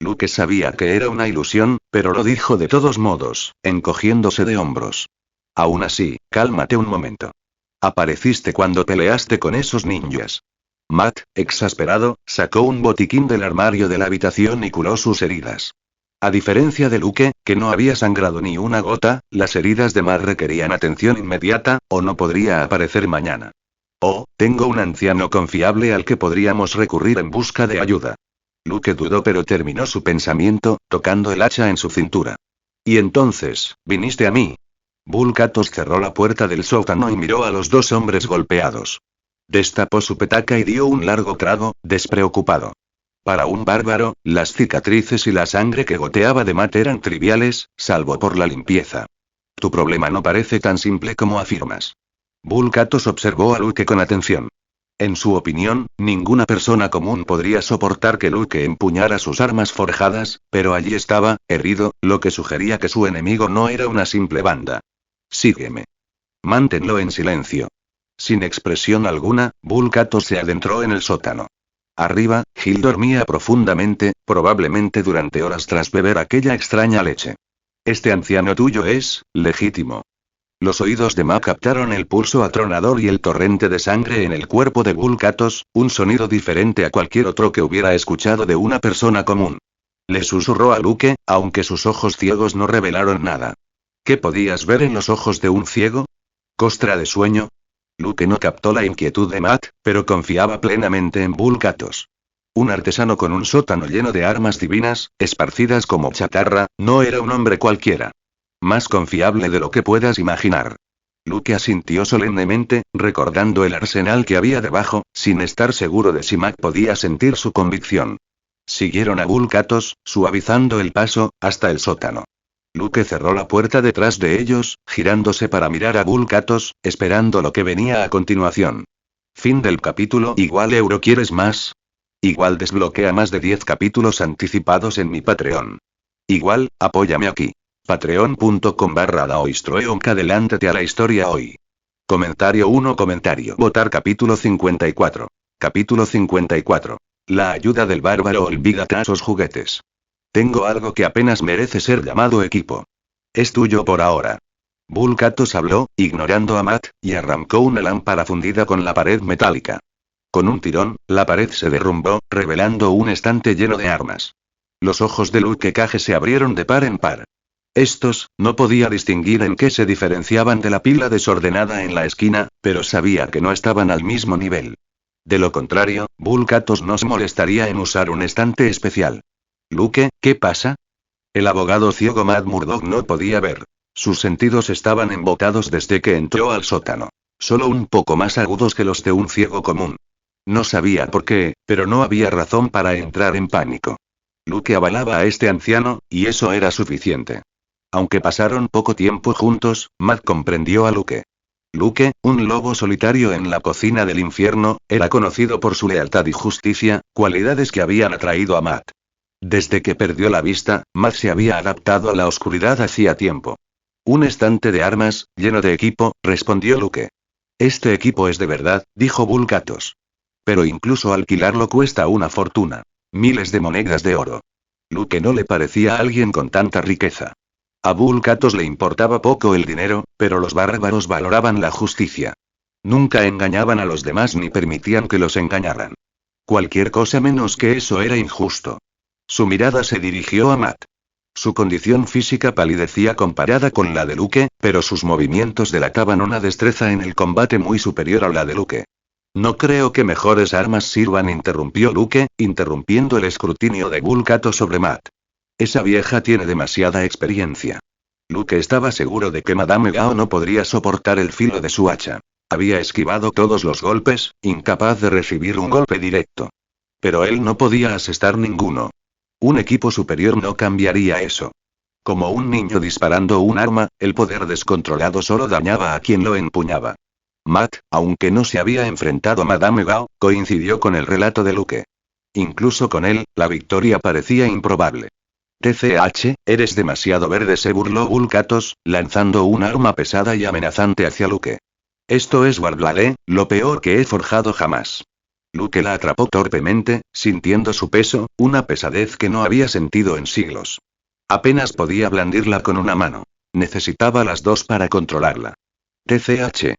Luke sabía que era una ilusión, pero lo dijo de todos modos, encogiéndose de hombros. Aún así, cálmate un momento. Apareciste cuando peleaste con esos ninjas. Matt, exasperado, sacó un botiquín del armario de la habitación y curó sus heridas. A diferencia de Luke, que no había sangrado ni una gota, las heridas de Matt requerían atención inmediata, o no podría aparecer mañana. Oh, tengo un anciano confiable al que podríamos recurrir en busca de ayuda. Luke dudó pero terminó su pensamiento, tocando el hacha en su cintura. Y entonces, viniste a mí. Vulcatos cerró la puerta del sótano y miró a los dos hombres golpeados. Destapó su petaca y dio un largo trago, despreocupado. Para un bárbaro, las cicatrices y la sangre que goteaba de Matt eran triviales, salvo por la limpieza. Tu problema no parece tan simple como afirmas. Vulcatos observó a Luke con atención. En su opinión, ninguna persona común podría soportar que Luke empuñara sus armas forjadas, pero allí estaba, herido, lo que sugería que su enemigo no era una simple banda. Sígueme. Manténlo en silencio. Sin expresión alguna, Vulcatos se adentró en el sótano. Arriba, Gil dormía profundamente, probablemente durante horas tras beber aquella extraña leche. Este anciano tuyo es, legítimo. Los oídos de Matt captaron el pulso atronador y el torrente de sangre en el cuerpo de Vulcatos, un sonido diferente a cualquier otro que hubiera escuchado de una persona común. Le susurró a Luke, aunque sus ojos ciegos no revelaron nada. ¿Qué podías ver en los ojos de un ciego? ¿Costra de sueño? Luke no captó la inquietud de Matt, pero confiaba plenamente en Bull Katos. Un artesano con un sótano lleno de armas divinas, esparcidas como chatarra, no era un hombre cualquiera. Más confiable de lo que puedas imaginar. Luke asintió solemnemente, recordando el arsenal que había debajo, sin estar seguro de si Matt podía sentir su convicción. Siguieron a Bull Katos, suavizando el paso, hasta el sótano. Luke cerró la puerta detrás de ellos, girándose para mirar a Bull Katos, esperando lo que venía a continuación. Fin del capítulo. Igual euro. ¿Quieres más? Igual desbloquea más de 10 capítulos anticipados en mi Patreon. Igual, apóyame aquí. Patreon.com/daoistroeonk. Adelántate a la historia hoy. Comentario 1. Comentario. Votar capítulo 54. Capítulo 54. La ayuda del bárbaro. Olvídate a esos juguetes. Tengo algo que apenas merece ser llamado equipo. Es tuyo por ahora. Bull Katos habló, ignorando a Matt, y arrancó una lámpara fundida con la pared metálica. Con un tirón, la pared se derrumbó, revelando un estante lleno de armas. Los ojos de Luke Cage se abrieron de par en par. Estos, no podía distinguir en qué se diferenciaban de la pila desordenada en la esquina, pero sabía que no estaban al mismo nivel. De lo contrario, Bull Katos no se molestaría en usar un estante especial. Luke, ¿qué pasa? El abogado ciego Matt Murdock no podía ver. Sus sentidos estaban embotados desde que entró al sótano. Solo un poco más agudos que los de un ciego común. No sabía por qué, pero no había razón para entrar en pánico. Luke avalaba a este anciano, y eso era suficiente. Aunque pasaron poco tiempo juntos, Matt comprendió a Luke. Luke, un lobo solitario en la cocina del infierno, era conocido por su lealtad y justicia, cualidades que habían atraído a Matt. Desde que perdió la vista, Matt se había adaptado a la oscuridad hacía tiempo. Un estante de armas, lleno de equipo, respondió Luke. Este equipo es de verdad, dijo Bull Katos. Pero incluso alquilarlo cuesta una fortuna. Miles de monedas de oro. Luke no le parecía a alguien con tanta riqueza. A Bull Katos le importaba poco el dinero, pero los bárbaros valoraban la justicia. Nunca engañaban a los demás ni permitían que los engañaran. Cualquier cosa menos que eso era injusto. Su mirada se dirigió a Matt. Su condición física palidecía comparada con la de Luke, pero sus movimientos delataban una destreza en el combate muy superior a la de Luke. No creo que mejores armas sirvan, interrumpió Luke, interrumpiendo el escrutinio de Bull Katos sobre Matt. Esa vieja tiene demasiada experiencia. Luke estaba seguro de que Madame Gao no podría soportar el filo de su hacha. Había esquivado todos los golpes, incapaz de recibir un golpe directo. Pero él no podía asestar ninguno. Un equipo superior no cambiaría eso. Como un niño disparando un arma, el poder descontrolado solo dañaba a quien lo empuñaba. Matt, aunque no se había enfrentado a Madame Gao, coincidió con el relato de Luke. Incluso con él, la victoria parecía improbable. TCH, eres demasiado verde, se burló Bull Katos, lanzando un arma pesada y amenazante hacia Luke. Esto es Warblade, lo peor que he forjado jamás. Luke la atrapó torpemente, sintiendo su peso, una pesadez que no había sentido en siglos. Apenas podía blandirla con una mano. Necesitaba las dos para controlarla. TCH.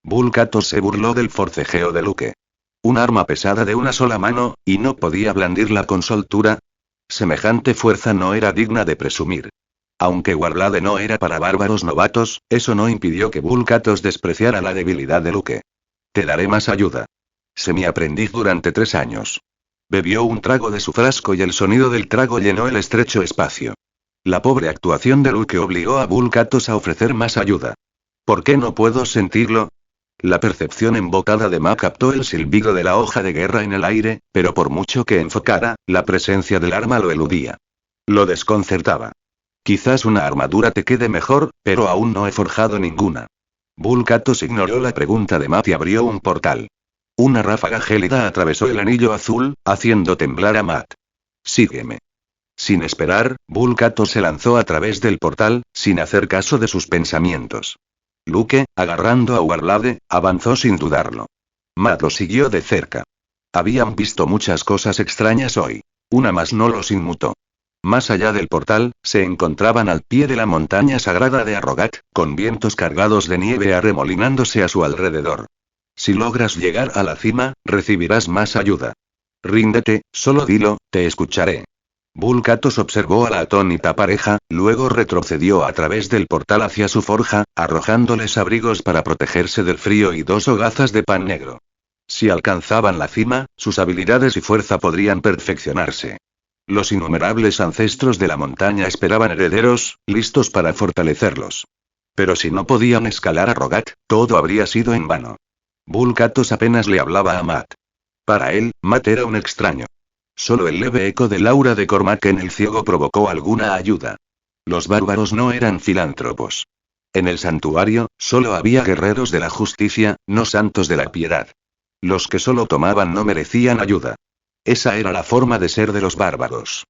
Bull Katos se burló del forcejeo de Luke. Un arma pesada de una sola mano, y no podía blandirla con soltura. Semejante fuerza no era digna de presumir. Aunque Warblade no era para bárbaros novatos, eso no impidió que Bull Katos despreciara la debilidad de Luke. Te daré más ayuda. Semiaprendiz durante 3 años. Bebió un trago de su frasco y el sonido del trago llenó el estrecho espacio. La pobre actuación de Luke obligó a Bull Katos a ofrecer más ayuda. ¿Por qué no puedo sentirlo? La percepción embotada de Matt captó el silbido de la hoja de guerra en el aire, pero por mucho que enfocara, la presencia del arma lo eludía. Lo desconcertaba. Quizás una armadura te quede mejor, pero aún no he forjado ninguna. Bull Katos ignoró la pregunta de Matt y abrió un portal. Una ráfaga gélida atravesó el anillo azul, haciendo temblar a Matt. Sígueme. Sin esperar, Bull Katos se lanzó a través del portal, sin hacer caso de sus pensamientos. Luke, agarrando a Warblade, avanzó sin dudarlo. Matt lo siguió de cerca. Habían visto muchas cosas extrañas hoy. Una más no los inmutó. Más allá del portal, se encontraban al pie de la montaña sagrada de Arrogat, con vientos cargados de nieve arremolinándose a su alrededor. Si logras llegar a la cima, recibirás más ayuda. Ríndete, solo dilo, te escucharé. Vulcatos observó a la atónita pareja, luego retrocedió a través del portal hacia su forja, arrojándoles abrigos para protegerse del frío y 2 hogazas de pan negro. Si alcanzaban la cima, sus habilidades y fuerza podrían perfeccionarse. Los innumerables ancestros de la montaña esperaban herederos, listos para fortalecerlos. Pero si no podían escalar a Rogat, todo habría sido en vano. Vulcatos apenas le hablaba a Matt. Para él, Matt era un extraño. Solo el leve eco del aura de Cormac en el ciego provocó alguna ayuda. Los bárbaros no eran filántropos. En el santuario, solo había guerreros de la justicia, no santos de la piedad. Los que solo tomaban no merecían ayuda. Esa era la forma de ser de los bárbaros.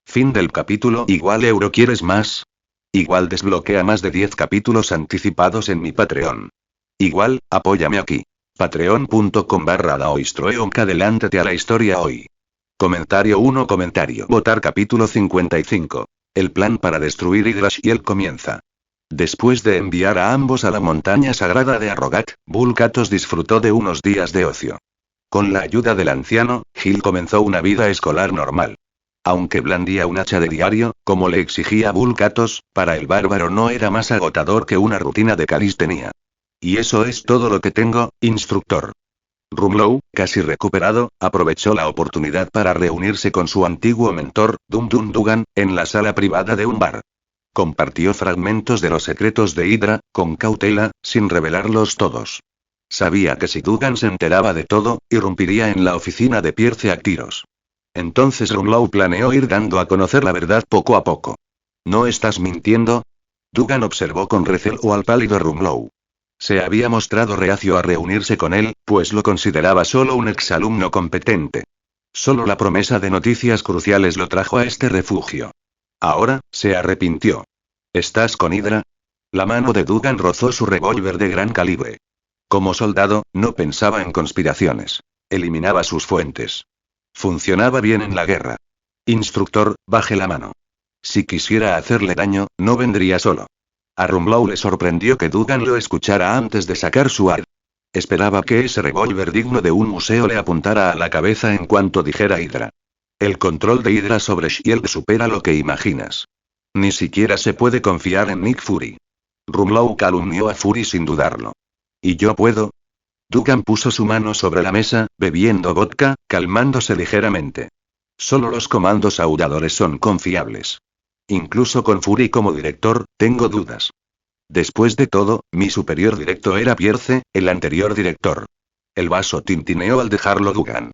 Fin del capítulo. Igual euro ¿quieres más? Igual desbloquea más de 10 capítulos anticipados en mi Patreon. Igual, apóyame aquí. Patreon.com/daoistroeonk. Adelántate a la historia hoy. Comentario 1. Votar capítulo 55. El plan para destruir Yggdrasil comienza. Después de enviar a ambos a la montaña sagrada de Arrogat, Vulcatos disfrutó de unos días de ocio. Con la ayuda del anciano, Gil comenzó una vida escolar normal. Aunque blandía un hacha de diario, como le exigía Vulcatos, para el bárbaro no era más agotador que una rutina de calistenia. Y eso es todo lo que tengo, instructor. Rumlow, casi recuperado, aprovechó la oportunidad para reunirse con su antiguo mentor, Dum Dum Dugan, en la sala privada de un bar. Compartió fragmentos de los secretos de Hydra, con cautela, sin revelarlos todos. Sabía que si Dugan se enteraba de todo, irrumpiría en la oficina de Pierce a tiros. Entonces Rumlow planeó ir dando a conocer la verdad poco a poco. ¿No estás mintiendo? Dugan observó con recelo al pálido Rumlow. Se había mostrado reacio a reunirse con él, pues lo consideraba solo un exalumno competente. Solo la promesa de noticias cruciales lo trajo a este refugio. Ahora, se arrepintió. ¿Estás con Hydra? La mano de Dugan rozó su revólver de gran calibre. Como soldado, no pensaba en conspiraciones. Eliminaba sus fuentes. Funcionaba bien en la guerra. Instructor, baje la mano. Si quisiera hacerle daño, no vendría solo. A Rumlow le sorprendió que Dugan lo escuchara antes de sacar su arma. Esperaba que ese revólver digno de un museo le apuntara a la cabeza en cuanto dijera Hydra. El control de Hydra sobre Shield supera lo que imaginas. Ni siquiera se puede confiar en Nick Fury. Rumlow calumnió a Fury sin dudarlo. ¿Y yo puedo? Dugan puso su mano sobre la mesa, bebiendo vodka, calmándose ligeramente. Solo los comandos aulladores son confiables. Incluso con Fury como director, tengo dudas. Después de todo, mi superior directo era Pierce, el anterior director. El vaso tintineó al dejarlo Dugan.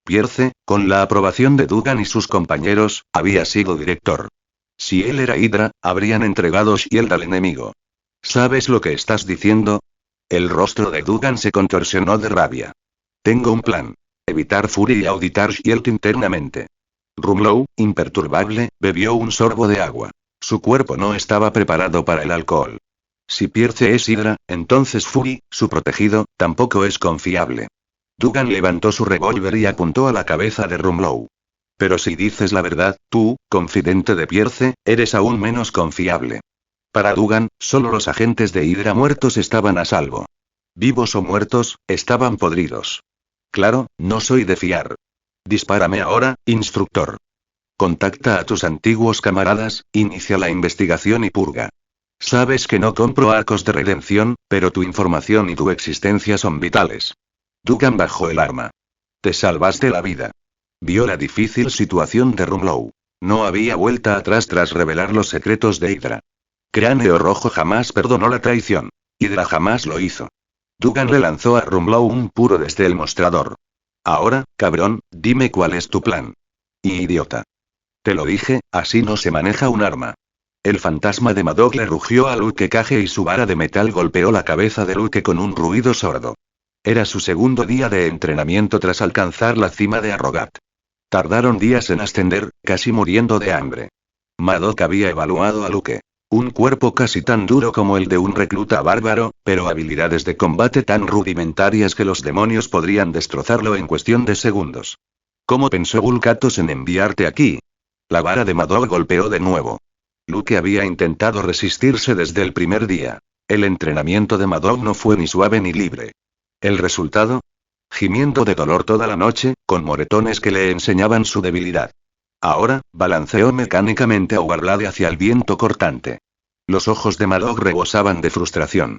Pierce, con la aprobación de Dugan y sus compañeros, había sido director. Si él era Hydra, habrían entregado Shield al enemigo. ¿Sabes lo que estás diciendo? El rostro de Dugan se contorsionó de rabia. Tengo un plan. Evitar Fury y auditar Shield internamente. Rumlow, imperturbable, bebió un sorbo de agua. Su cuerpo no estaba preparado para el alcohol. Si Pierce es Hydra, entonces Fury, su protegido, tampoco es confiable. Dugan levantó su revólver y apuntó a la cabeza de Rumlow. Pero si dices la verdad, tú, confidente de Pierce, eres aún menos confiable. Para Dugan, solo los agentes de Hydra muertos estaban a salvo. Vivos o muertos, estaban podridos. Claro, no soy de fiar. Dispárame ahora, instructor. Contacta a tus antiguos camaradas, inicia la investigación y purga. Sabes que no compro arcos de redención, pero tu información y tu existencia son vitales. Dugan bajó el arma. Te salvaste la vida. Vio la difícil situación de Rumlow. No había vuelta atrás tras revelar los secretos de Hydra. Cráneo Rojo jamás perdonó la traición. Hydra jamás lo hizo. Dugan le lanzó a Rumlow un puro desde el mostrador. Ahora, cabrón, dime cuál es tu plan. Idiota. Te lo dije, así no se maneja un arma. El fantasma de Madoc le rugió a Luke Cage y su vara de metal golpeó la cabeza de Luke con un ruido sordo. Era su segundo día de entrenamiento tras alcanzar la cima de Arrogat. Tardaron días en ascender, casi muriendo de hambre. Madoc había evaluado a Luke. Un cuerpo casi tan duro como el de un recluta bárbaro, pero habilidades de combate tan rudimentarias que los demonios podrían destrozarlo en cuestión de segundos. ¿Cómo pensó Vulcatos en enviarte aquí? La vara de Madoc golpeó de nuevo. Luke había intentado resistirse desde el primer día. El entrenamiento de Madoc no fue ni suave ni libre. ¿El resultado? Gimiendo de dolor toda la noche, con moretones que le enseñaban su debilidad. Ahora, balanceó mecánicamente a Warblade hacia el viento cortante. Los ojos de Madoc rebosaban de frustración.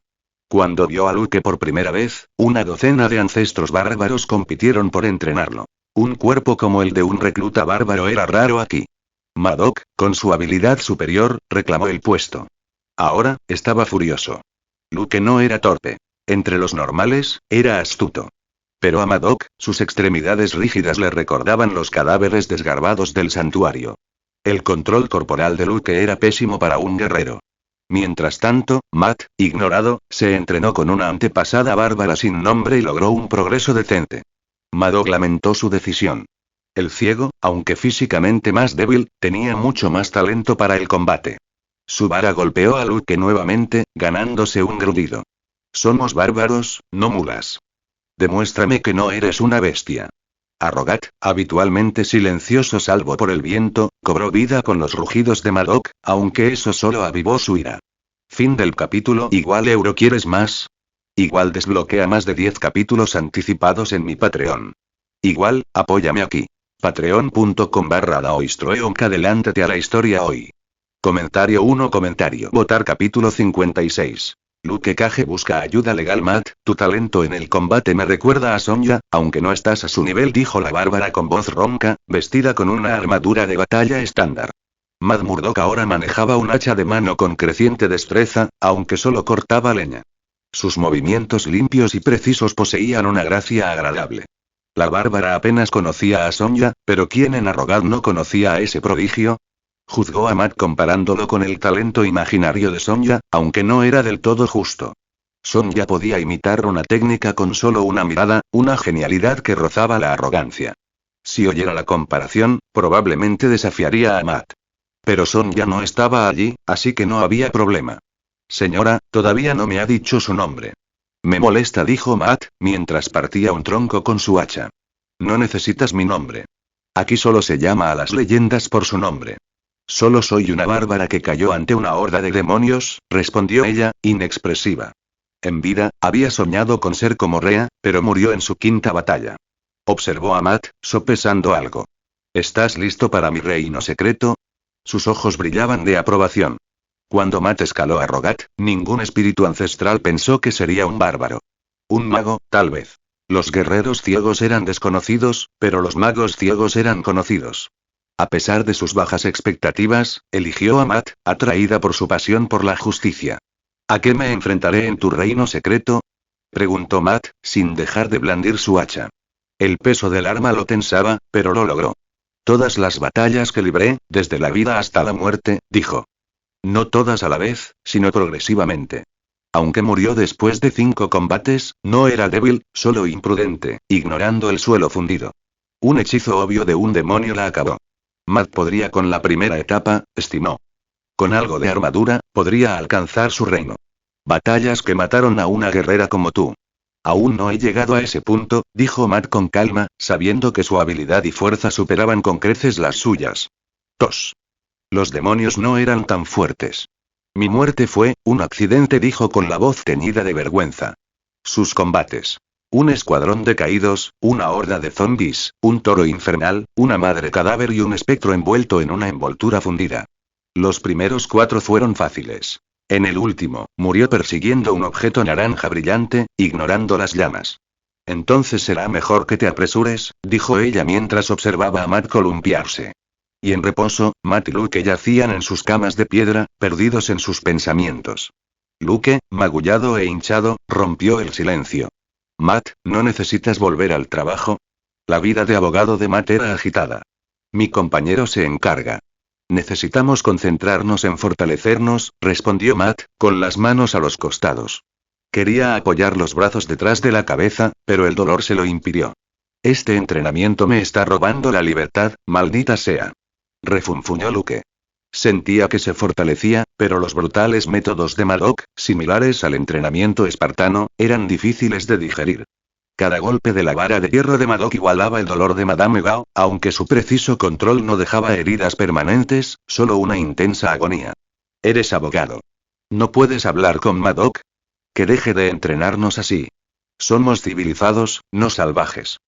Cuando vio a Luke por primera vez, una docena de ancestros bárbaros compitieron por entrenarlo. Un cuerpo como el de un recluta bárbaro era raro aquí. Madoc, con su habilidad superior, reclamó el puesto. Ahora, estaba furioso. Luke no era torpe. Entre los normales, era astuto. Pero a Madoc, sus extremidades rígidas le recordaban los cadáveres desgarbados del santuario. El control corporal de Luke era pésimo para un guerrero. Mientras tanto, Matt, ignorado, se entrenó con una antepasada bárbara sin nombre y logró un progreso decente. Madoc lamentó su decisión. El ciego, aunque físicamente más débil, tenía mucho más talento para el combate. Su vara golpeó a Luke nuevamente, ganándose un grudido. Somos bárbaros, no mulas. Demuéstrame que no eres una bestia. Arrogat, habitualmente silencioso salvo por el viento, cobró vida con los rugidos de Madoc, aunque eso solo avivó su ira. Fin del capítulo. Igual euro ¿quieres más? Igual desbloquea más de 10 capítulos anticipados en mi Patreon. Igual, apóyame aquí. Patreon.com/daoistroeonk. Adelántate a la historia hoy. Comentario 1. Votar capítulo 56. Luke Cage busca ayuda legal. Matt, tu talento en el combate me recuerda a Sonya, aunque no estás a su nivel, dijo la bárbara con voz ronca, vestida con una armadura de batalla estándar. Matt Murdock ahora manejaba un hacha de mano con creciente destreza, aunque solo cortaba leña. Sus movimientos limpios y precisos poseían una gracia agradable. La bárbara apenas conocía a Sonya, pero ¿quién en Arrogad no conocía a ese prodigio? Juzgó a Matt comparándolo con el talento imaginario de Sonya, aunque no era del todo justo. Sonya podía imitar una técnica con solo una mirada, una genialidad que rozaba la arrogancia. Si oyera la comparación, probablemente desafiaría a Matt. Pero Sonya no estaba allí, así que no había problema. Señora, todavía no me ha dicho su nombre. Me molesta, dijo Matt, mientras partía un tronco con su hacha. No necesitas mi nombre. Aquí solo se llama a las leyendas por su nombre. Solo soy una bárbara que cayó ante una horda de demonios, respondió ella, inexpresiva. En vida, había soñado con ser como Rhea, pero murió en su quinta batalla. Observó a Matt, sopesando algo. ¿Estás listo para mi reino secreto? Sus ojos brillaban de aprobación. Cuando Matt escaló a Arrogat, ningún espíritu ancestral pensó que sería un bárbaro. Un mago, tal vez. Los guerreros ciegos eran desconocidos, pero los magos ciegos eran conocidos. A pesar de sus bajas expectativas, eligió a Matt, atraída por su pasión por la justicia. ¿A qué me enfrentaré en tu reino secreto? Preguntó Matt, sin dejar de blandir su hacha. El peso del arma lo tensaba, pero lo logró. Todas las batallas que libré, desde la vida hasta la muerte, dijo. No todas a la vez, sino progresivamente. Aunque murió después de 5 combates, no era débil, solo imprudente, ignorando el suelo fundido. Un hechizo obvio de un demonio la acabó. Matt podría con la primera etapa, estimó. Con algo de armadura, podría alcanzar su reino. Batallas que mataron a una guerrera como tú. Aún no he llegado a ese punto, dijo Matt con calma, sabiendo que su habilidad y fuerza superaban con creces las suyas. Tos. Los demonios no eran tan fuertes. Mi muerte fue un accidente, dijo con la voz teñida de vergüenza. Sus combates. Un escuadrón de caídos, una horda de zombies, un toro infernal, una madre cadáver y un espectro envuelto en una envoltura fundida. Los primeros 4 fueron fáciles. En el último, murió persiguiendo un objeto naranja brillante, ignorando las llamas. Entonces será mejor que te apresures, dijo ella mientras observaba a Matt columpiarse. Y en reposo, Matt y Luke yacían en sus camas de piedra, perdidos en sus pensamientos. Luke, magullado e hinchado, rompió el silencio. Matt, ¿no necesitas volver al trabajo? La vida de abogado de Matt era agitada. Mi compañero se encarga. Necesitamos concentrarnos en fortalecernos, respondió Matt, con las manos a los costados. Quería apoyar los brazos detrás de la cabeza, pero el dolor se lo impidió. Este entrenamiento me está robando la libertad, maldita sea. Refunfuñó Luke. Sentía que se fortalecía, pero los brutales métodos de Madoc, similares al entrenamiento espartano, eran difíciles de digerir. Cada golpe de la vara de hierro de Madoc igualaba el dolor de Madame Gao, aunque su preciso control no dejaba heridas permanentes, solo una intensa agonía. Eres abogado. ¿No puedes hablar con Madoc? Que deje de entrenarnos así. Somos civilizados, no salvajes.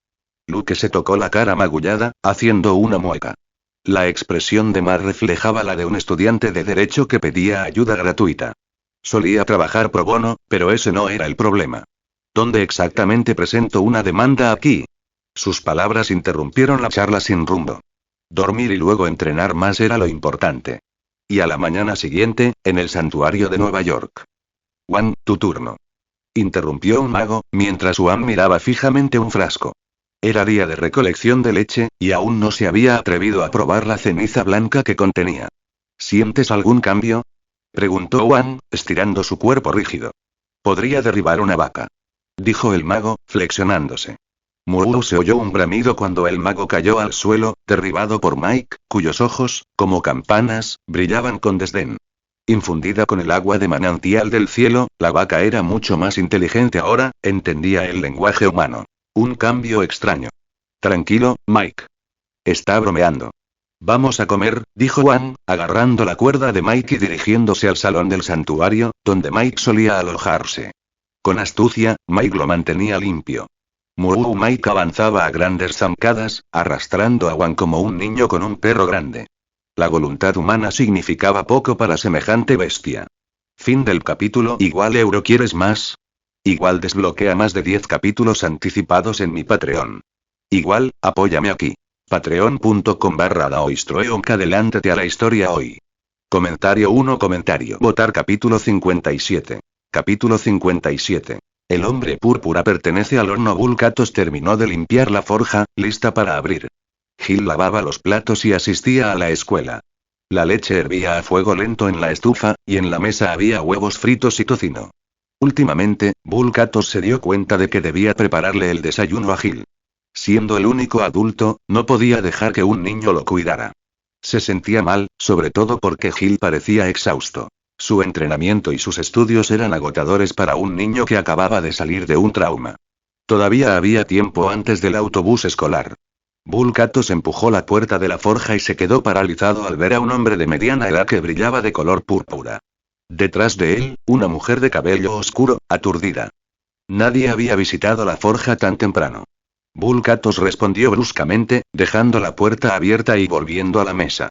Luke se tocó la cara magullada, haciendo una mueca. La expresión de Mar reflejaba la de un estudiante de derecho que pedía ayuda gratuita. Solía trabajar pro bono, pero ese no era el problema. ¿Dónde exactamente presento una demanda aquí? Sus palabras interrumpieron la charla sin rumbo. Dormir y luego entrenar más era lo importante. Y a la mañana siguiente, en el santuario de Nueva York. Wan, tu turno. Interrumpió un mago, mientras Wan miraba fijamente un frasco. Era día de recolección de leche, y aún no se había atrevido a probar la ceniza blanca que contenía. ¿Sientes algún cambio? Preguntó Wan, estirando su cuerpo rígido. Podría derribar una vaca. Dijo el mago, flexionándose. Murmuró. Se oyó un bramido cuando el mago cayó al suelo, derribado por Mike, cuyos ojos, como campanas, brillaban con desdén. Infundida con el agua de manantial del cielo, la vaca era mucho más inteligente ahora, entendía el lenguaje humano. Un cambio extraño. Tranquilo, Mike. Está bromeando. Vamos a comer, dijo Wan, agarrando la cuerda de Mike y dirigiéndose al salón del santuario, donde Mike solía alojarse. Con astucia, Mike lo mantenía limpio. Mike avanzaba a grandes zancadas, arrastrando a Wan como un niño con un perro grande. La voluntad humana significaba poco para semejante bestia. Fin del capítulo. Igual euro. ¿Quieres más? Igual desbloquea más de 10 capítulos anticipados en mi Patreon. Igual, apóyame aquí. Patreon.com/daoistroeonk. Adelántate a la historia hoy. Comentario 1. Comentario. Votar capítulo 57. Capítulo 57. El hombre púrpura pertenece al horno. Bulkatos terminó de limpiar la forja, lista para abrir. Gil lavaba los platos y asistía a la escuela. La leche hervía a fuego lento en la estufa, y en la mesa había huevos fritos y tocino. Últimamente, Bulkatos se dio cuenta de que debía prepararle el desayuno a Gil. Siendo el único adulto, no podía dejar que un niño lo cuidara. Se sentía mal, sobre todo porque Gil parecía exhausto. Su entrenamiento y sus estudios eran agotadores para un niño que acababa de salir de un trauma. Todavía había tiempo antes del autobús escolar. Bulkatos empujó la puerta de la forja y se quedó paralizado al ver a un hombre de mediana edad que brillaba de color púrpura. Detrás de él, una mujer de cabello oscuro, aturdida. Nadie había visitado la forja tan temprano. Bulkatos respondió bruscamente, dejando la puerta abierta y volviendo a la mesa.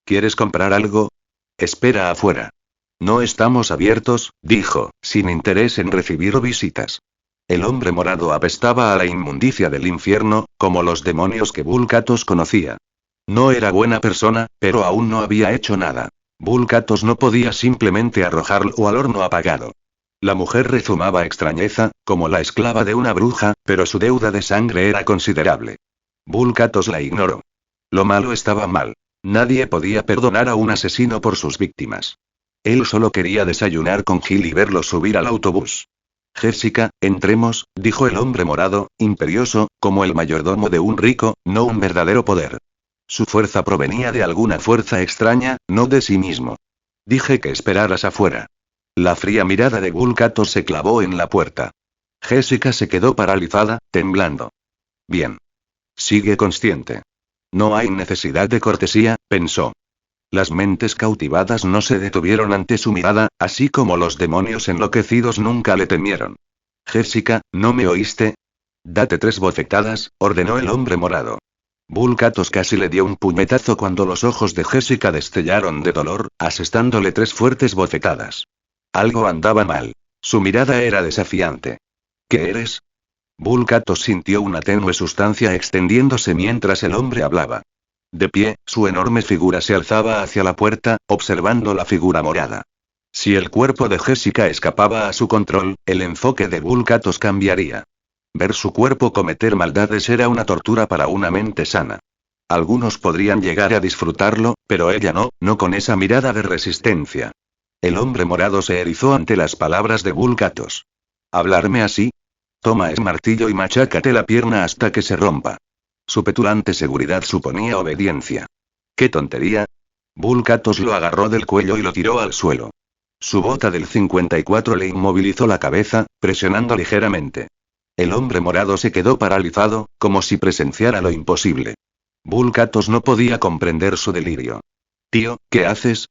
¿Quieres comprar algo? Espera afuera. No estamos abiertos, dijo, sin interés en recibir visitas. El hombre morado apestaba a la inmundicia del infierno, como los demonios que Bulkatos conocía. No era buena persona, pero aún no había hecho nada. Bulkatos no podía simplemente arrojarlo al horno apagado. La mujer rezumaba extrañeza, como la esclava de una bruja, pero su deuda de sangre era considerable. Bulkatos la ignoró. Lo malo estaba mal. Nadie podía perdonar a un asesino por sus víctimas. Él solo quería desayunar con Gil y verlo subir al autobús. Jessica, entremos, dijo el hombre morado, imperioso, como el mayordomo de un rico, no un verdadero poder. Su fuerza provenía de alguna fuerza extraña, no de sí mismo. Dije que esperaras afuera. La fría mirada de Bulkatos se clavó en la puerta. Jessica se quedó paralizada, temblando. Bien. Sigue consciente. No hay necesidad de cortesía, pensó. Las mentes cautivadas no se detuvieron ante su mirada, así como los demonios enloquecidos nunca le temieron. Jessica, ¿no me oíste? Date 3 bofetadas, ordenó el hombre morado. Bulkatos casi le dio un puñetazo cuando los ojos de Jessica destellaron de dolor, asestándole 3 fuertes bofetadas. Algo andaba mal. Su mirada era desafiante. ¿Qué eres? Bulkatos sintió una tenue sustancia extendiéndose mientras el hombre hablaba. De pie, su enorme figura se alzaba hacia la puerta, observando la figura morada. Si el cuerpo de Jessica escapaba a su control, el enfoque de Bulkatos cambiaría. Ver su cuerpo cometer maldades era una tortura para una mente sana. Algunos podrían llegar a disfrutarlo, pero ella no, no con esa mirada de resistencia. El hombre morado se erizó ante las palabras de Bulkatos. ¿Hablarme así? Toma ese martillo y machácate la pierna hasta que se rompa. Su petulante seguridad suponía obediencia. ¡Qué tontería! Bulkatos lo agarró del cuello y lo tiró al suelo. Su bota del 54 le inmovilizó la cabeza, presionando ligeramente. El hombre morado se quedó paralizado, como si presenciara lo imposible. Bulkatos no podía comprender su delirio. Tío, ¿qué haces?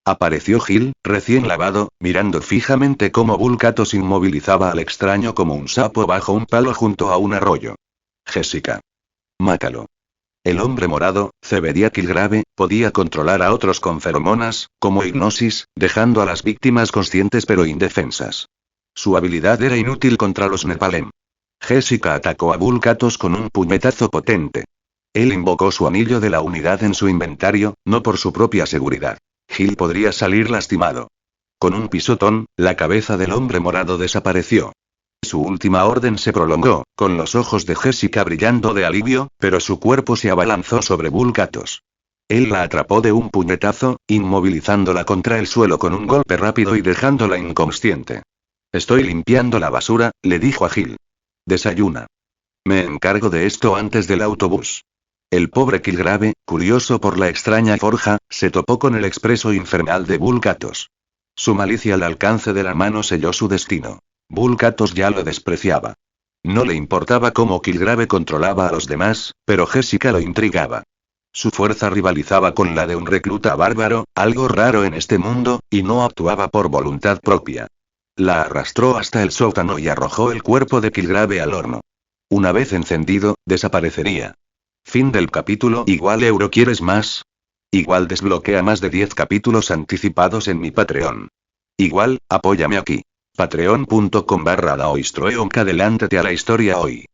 Apareció Gil, recién lavado, mirando fijamente cómo Bulkatos inmovilizaba al extraño como un sapo bajo un palo junto a un arroyo. Jessica. Mátalo. El hombre morado, Zebedia Killgrave, podía controlar a otros con feromonas, como hipnosis, dejando a las víctimas conscientes pero indefensas. Su habilidad era inútil contra los Nepalem. Jessica atacó a Vulcatos con un puñetazo potente. Él invocó su anillo de la unidad en su inventario, no por su propia seguridad. Gil podría salir lastimado. Con un pisotón, la cabeza del hombre morado desapareció. Su última orden se prolongó, con los ojos de Jessica brillando de alivio, pero su cuerpo se abalanzó sobre Vulcatos. Él la atrapó de un puñetazo, inmovilizándola contra el suelo con un golpe rápido y dejándola inconsciente. Estoy limpiando la basura, le dijo a Gil. Desayuna. Me encargo de esto antes del autobús. El pobre Killgrave, curioso por la extraña forja, se topó con el expreso infernal de Vulcatos. Su malicia al alcance de la mano selló su destino. Vulcatos ya lo despreciaba. No le importaba cómo Killgrave controlaba a los demás, pero Jessica lo intrigaba. Su fuerza rivalizaba con la de un recluta bárbaro, algo raro en este mundo, y no actuaba por voluntad propia. La arrastró hasta el sótano y arrojó el cuerpo de Killgrave al horno. Una vez encendido, desaparecería. Fin del capítulo. Igual euro ¿quieres más? Igual desbloquea más de 10 capítulos anticipados en mi Patreon. Igual, apóyame aquí. Patreon.com/daoistroeonk. Adelántate a la historia hoy.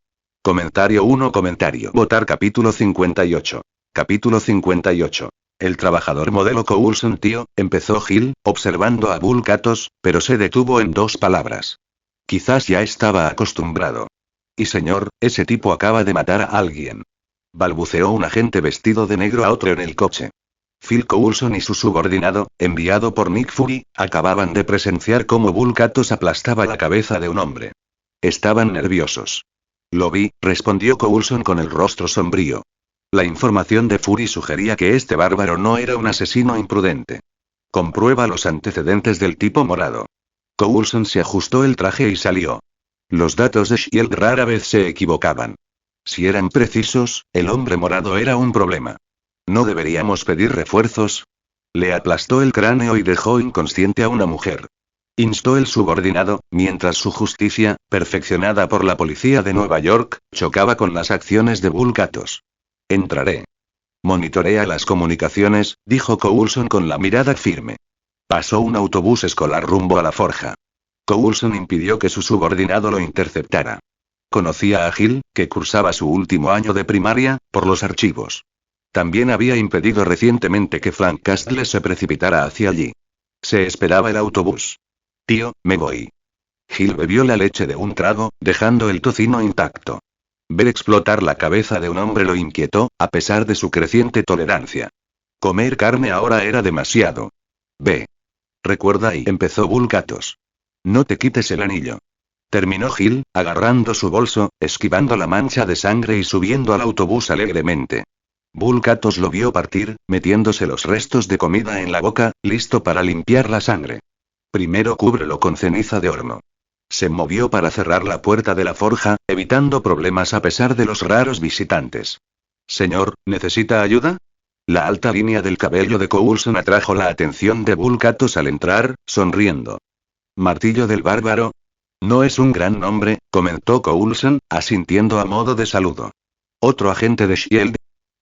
Comentario 1. Comentario. Votar capítulo 58. Capítulo 58. El trabajador modelo Coulson tío, empezó Gil, observando a Vulcatos, pero se detuvo en 2 palabras. Quizás ya estaba acostumbrado. Y señor, ese tipo acaba de matar a alguien. Balbuceó un agente vestido de negro a otro en el coche. Phil Coulson y su subordinado, enviado por Nick Fury, acababan de presenciar cómo Vulcatos aplastaba la cabeza de un hombre. Estaban nerviosos. Lo vi, respondió Coulson con el rostro sombrío. La información de Fury sugería que este bárbaro no era un asesino imprudente. Comprueba los antecedentes del tipo morado. Coulson se ajustó el traje y salió. Los datos de Shield rara vez se equivocaban. Si eran precisos, el hombre morado era un problema. ¿No deberíamos pedir refuerzos? Le aplastó el cráneo y dejó inconsciente a una mujer. Instó el subordinado, mientras su justicia, perfeccionada por la policía de Nueva York, chocaba con las acciones de Vulcatos. Entraré. Monitorea las comunicaciones, dijo Coulson con la mirada firme. Pasó un autobús escolar rumbo a la forja. Coulson impidió que su subordinado lo interceptara. Conocía a Gil, que cursaba su último año de primaria, por los archivos. También había impedido recientemente que Frank Castle se precipitara hacia allí. Se esperaba el autobús. Tío, me voy. Gil bebió la leche de un trago, dejando el tocino intacto. Ver explotar la cabeza de un hombre lo inquietó, a pesar de su creciente tolerancia. Comer carne ahora era demasiado. Ve. Recuerda y empezó Vulcatos. No te quites el anillo. Terminó Gil, agarrando su bolso, esquivando la mancha de sangre y subiendo al autobús alegremente. Vulcatos lo vio partir, metiéndose los restos de comida en la boca, listo para limpiar la sangre. Primero cúbrelo con ceniza de horno. Se movió para cerrar la puerta de la forja, evitando problemas a pesar de los raros visitantes. Señor, ¿necesita ayuda? La alta línea del cabello de Coulson atrajo la atención de Vulcatos al entrar, sonriendo. ¿Martillo del bárbaro? No es un gran nombre, comentó Coulson, asintiendo a modo de saludo. ¿Otro agente de Shield?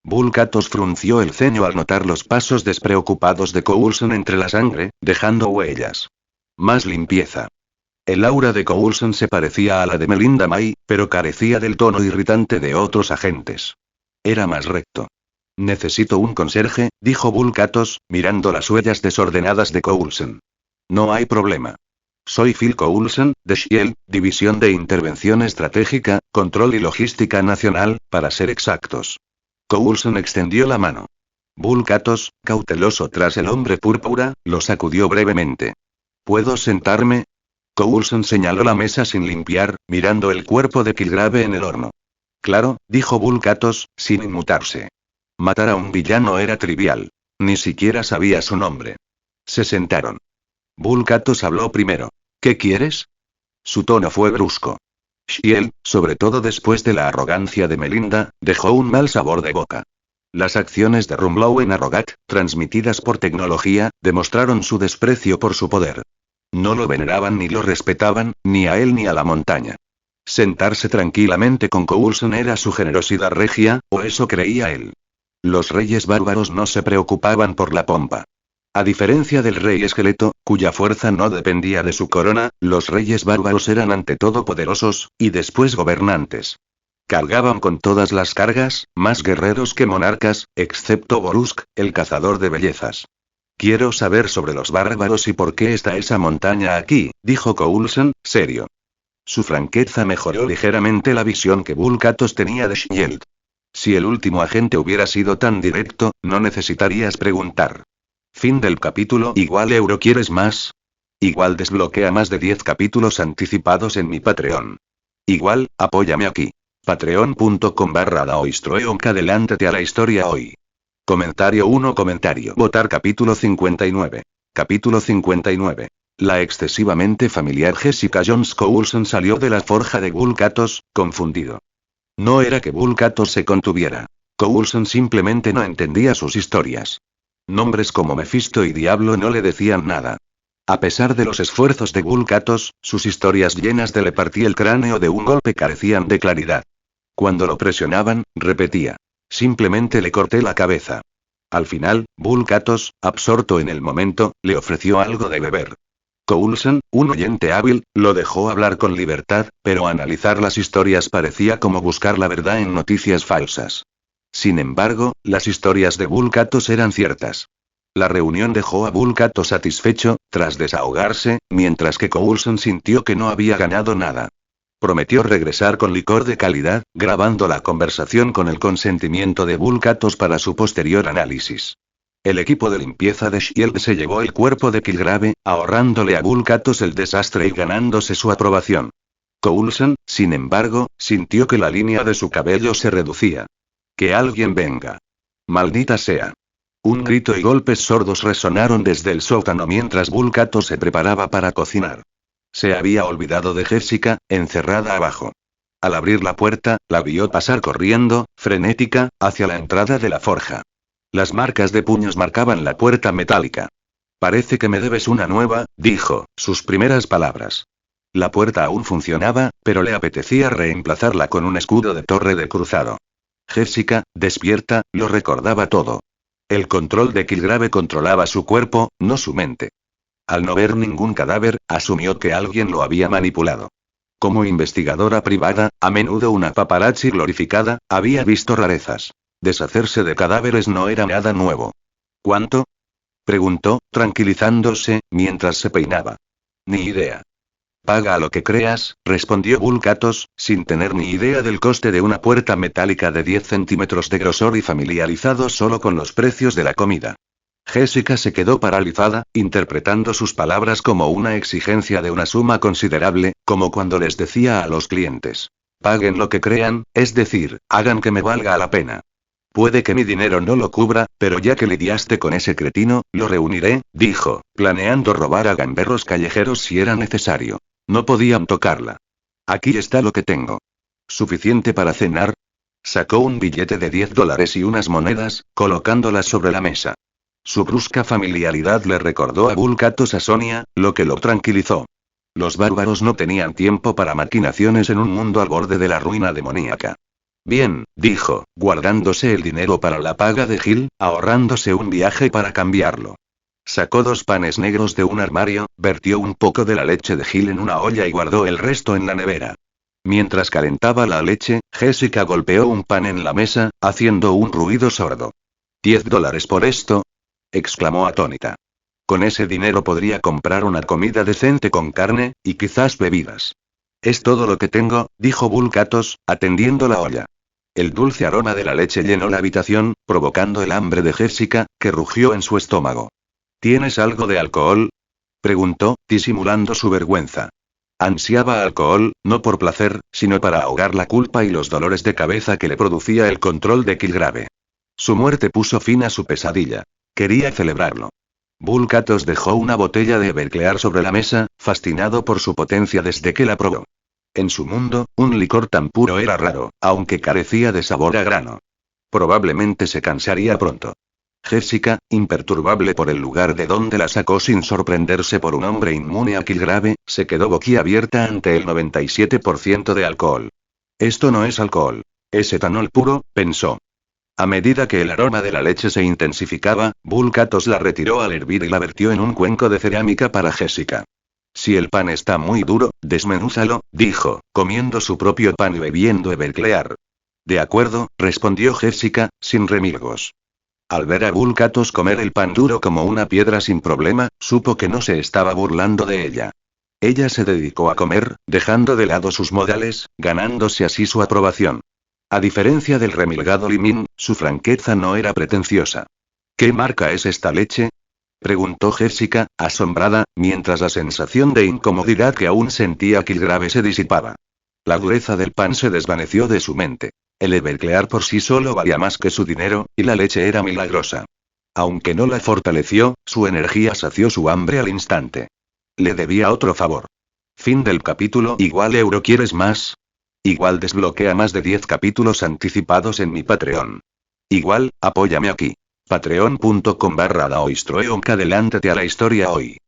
Vulcatos frunció el ceño al notar los pasos despreocupados de Coulson entre la sangre, dejando huellas. Más limpieza. El aura de Coulson se parecía a la de Melinda May, pero carecía del tono irritante de otros agentes. Era más recto. Necesito un conserje, dijo Vulcatos, mirando las huellas desordenadas de Coulson. No hay problema. Soy Phil Coulson, de Shield, División de Intervención Estratégica, Control y Logística Nacional, para ser exactos. Coulson extendió la mano. Vulcatos, cauteloso tras el hombre púrpura, lo sacudió brevemente. ¿Puedo sentarme? Coulson señaló la mesa sin limpiar, mirando el cuerpo de Killgrave en el horno. Claro, dijo Vulcatos, sin inmutarse. Matar a un villano era trivial. Ni siquiera sabía su nombre. Se sentaron. Vulcatos habló primero. ¿Qué quieres? Su tono fue brusco. Shield, sobre todo después de la arrogancia de Melinda, dejó un mal sabor de boca. Las acciones de Rumlow en Arrogat, transmitidas por tecnología, demostraron su desprecio por su poder. No lo veneraban ni lo respetaban, ni a él ni a la montaña. Sentarse tranquilamente con Coulson era su generosidad regia, o eso creía él. Los reyes bárbaros no se preocupaban por la pompa. A diferencia del rey esqueleto, cuya fuerza no dependía de su corona, los reyes bárbaros eran ante todo poderosos, y después gobernantes. Cargaban con todas las cargas, más guerreros que monarcas, excepto Borusk, el cazador de bellezas. Quiero saber sobre los bárbaros y por qué está esa montaña aquí, dijo Coulson, serio. Su franqueza mejoró ligeramente la visión que Vulcatos tenía de Shield. Si el último agente hubiera sido tan directo, no necesitarías preguntar. Fin del capítulo. Igual euro. ¿Quieres más? Igual desbloquea más de 10 capítulos anticipados en mi Patreon. Igual, apóyame aquí. Patreon.com/daoistroeonk. Adelántate a la historia hoy. Comentario 1. Comentario. Votar capítulo 59. Capítulo 59. La excesivamente familiar Jessica Jones Coulson salió de la forja de Vulcatos, confundido. No era que Vulcatos se contuviera. Coulson simplemente no entendía sus historias. Nombres como Mephisto y Diablo no le decían nada. A pesar de los esfuerzos de Vulcatos, sus historias llenas de le partí el cráneo de un golpe carecían de claridad. Cuando lo presionaban, repetía. Simplemente le corté la cabeza. Al final, Vulcatos, absorto en el momento, le ofreció algo de beber. Coulson, un oyente hábil, lo dejó hablar con libertad, pero analizar las historias parecía como buscar la verdad en noticias falsas. Sin embargo, las historias de Vulcatos eran ciertas. La reunión dejó a Vulcatos satisfecho, tras desahogarse, mientras que Coulson sintió que no había ganado nada. Prometió regresar con licor de calidad, grabando la conversación con el consentimiento de Vulcatos para su posterior análisis. El equipo de limpieza de Shield se llevó el cuerpo de Killgrave, ahorrándole a Vulcatos el desastre y ganándose su aprobación. Coulson, sin embargo, sintió que la línea de su cabello se reducía. Que alguien venga. Maldita sea. Un grito y golpes sordos resonaron desde el sótano mientras Vulcatos se preparaba para cocinar. Se había olvidado de Jessica, encerrada abajo. Al abrir la puerta, la vio pasar corriendo, frenética, hacia la entrada de la forja. Las marcas de puños marcaban la puerta metálica. Parece que me debes una nueva, dijo, sus primeras palabras. La puerta aún funcionaba, pero le apetecía reemplazarla con un escudo de torre de cruzado. Jessica, despierta, lo recordaba todo. El control de Killgrave controlaba su cuerpo, no su mente. Al no ver ningún cadáver, asumió que alguien lo había manipulado. Como investigadora privada, a menudo una paparazzi glorificada, había visto rarezas. Deshacerse de cadáveres no era nada nuevo. ¿Cuánto? Preguntó, tranquilizándose, mientras se peinaba. Ni idea. Paga a lo que creas, respondió Vulcatos, sin tener ni idea del coste de una puerta metálica de 10 centímetros de grosor y familiarizado solo con los precios de la comida. Jessica se quedó paralizada, interpretando sus palabras como una exigencia de una suma considerable, como cuando les decía a los clientes. Paguen lo que crean, es decir, hagan que me valga la pena. Puede que mi dinero no lo cubra, pero ya que lidiaste con ese cretino, lo reuniré, dijo, planeando robar a gamberros callejeros si era necesario. No podían tocarla. Aquí está lo que tengo. ¿Suficiente para cenar? Sacó un billete de $10 y unas monedas, colocándolas sobre la mesa. Su brusca familiaridad le recordó a Vulcatos a Sonia, lo que lo tranquilizó. Los bárbaros no tenían tiempo para maquinaciones en un mundo al borde de la ruina demoníaca. Bien, dijo, guardándose el dinero para la paga de Gil, ahorrándose un viaje para cambiarlo. Sacó 2 panes negros de un armario, vertió un poco de la leche de Gil en una olla y guardó el resto en la nevera. Mientras calentaba la leche, Jessica golpeó un pan en la mesa, haciendo un ruido sordo. $10 por esto, exclamó atónita. Con ese dinero podría comprar una comida decente con carne, y quizás bebidas. Es todo lo que tengo, dijo Vulcatos, atendiendo la olla. El dulce aroma de la leche llenó la habitación, provocando el hambre de Jessica, que rugió en su estómago. ¿Tienes algo de alcohol? Preguntó, disimulando su vergüenza. Ansiaba alcohol, no por placer, sino para ahogar la culpa y los dolores de cabeza que le producía el control de Killgrave. Su muerte puso fin a su pesadilla. Quería celebrarlo. Vulcatos dejó una botella de Everclear sobre la mesa, fascinado por su potencia desde que la probó. En su mundo, un licor tan puro era raro, aunque carecía de sabor a grano. Probablemente se cansaría pronto. Jessica, imperturbable por el lugar de donde la sacó sin sorprenderse por un hombre inmune a Killgrave, se quedó boquiabierta ante el 97% de alcohol. Esto no es alcohol. Es etanol puro, pensó. A medida que el aroma de la leche se intensificaba, Vulcatos la retiró al hervir y la vertió en un cuenco de cerámica para Jessica. Si el pan está muy duro, desmenúzalo, dijo, comiendo su propio pan y bebiendo Everclear. De acuerdo, respondió Jessica, sin remilgos. Al ver a Vulcatos comer el pan duro como una piedra sin problema, supo que no se estaba burlando de ella. Ella se dedicó a comer, dejando de lado sus modales, ganándose así su aprobación. A diferencia del remilgado Limin, su franqueza no era pretenciosa. ¿Qué marca es esta leche?, preguntó Jessica, asombrada, mientras la sensación de incomodidad que aún sentía Killgrave se disipaba. La dureza del pan se desvaneció de su mente. El Everclear por sí solo valía más que su dinero, y la leche era milagrosa. Aunque no la fortaleció, su energía sació su hambre al instante. Le debía otro favor. Fin del capítulo. Igual euro. ¿Quieres más? Igual desbloquea más de 10 capítulos anticipados en mi Patreon. Igual, apóyame aquí. Patreon.com/daoistroeonk. Adelántate a la historia hoy.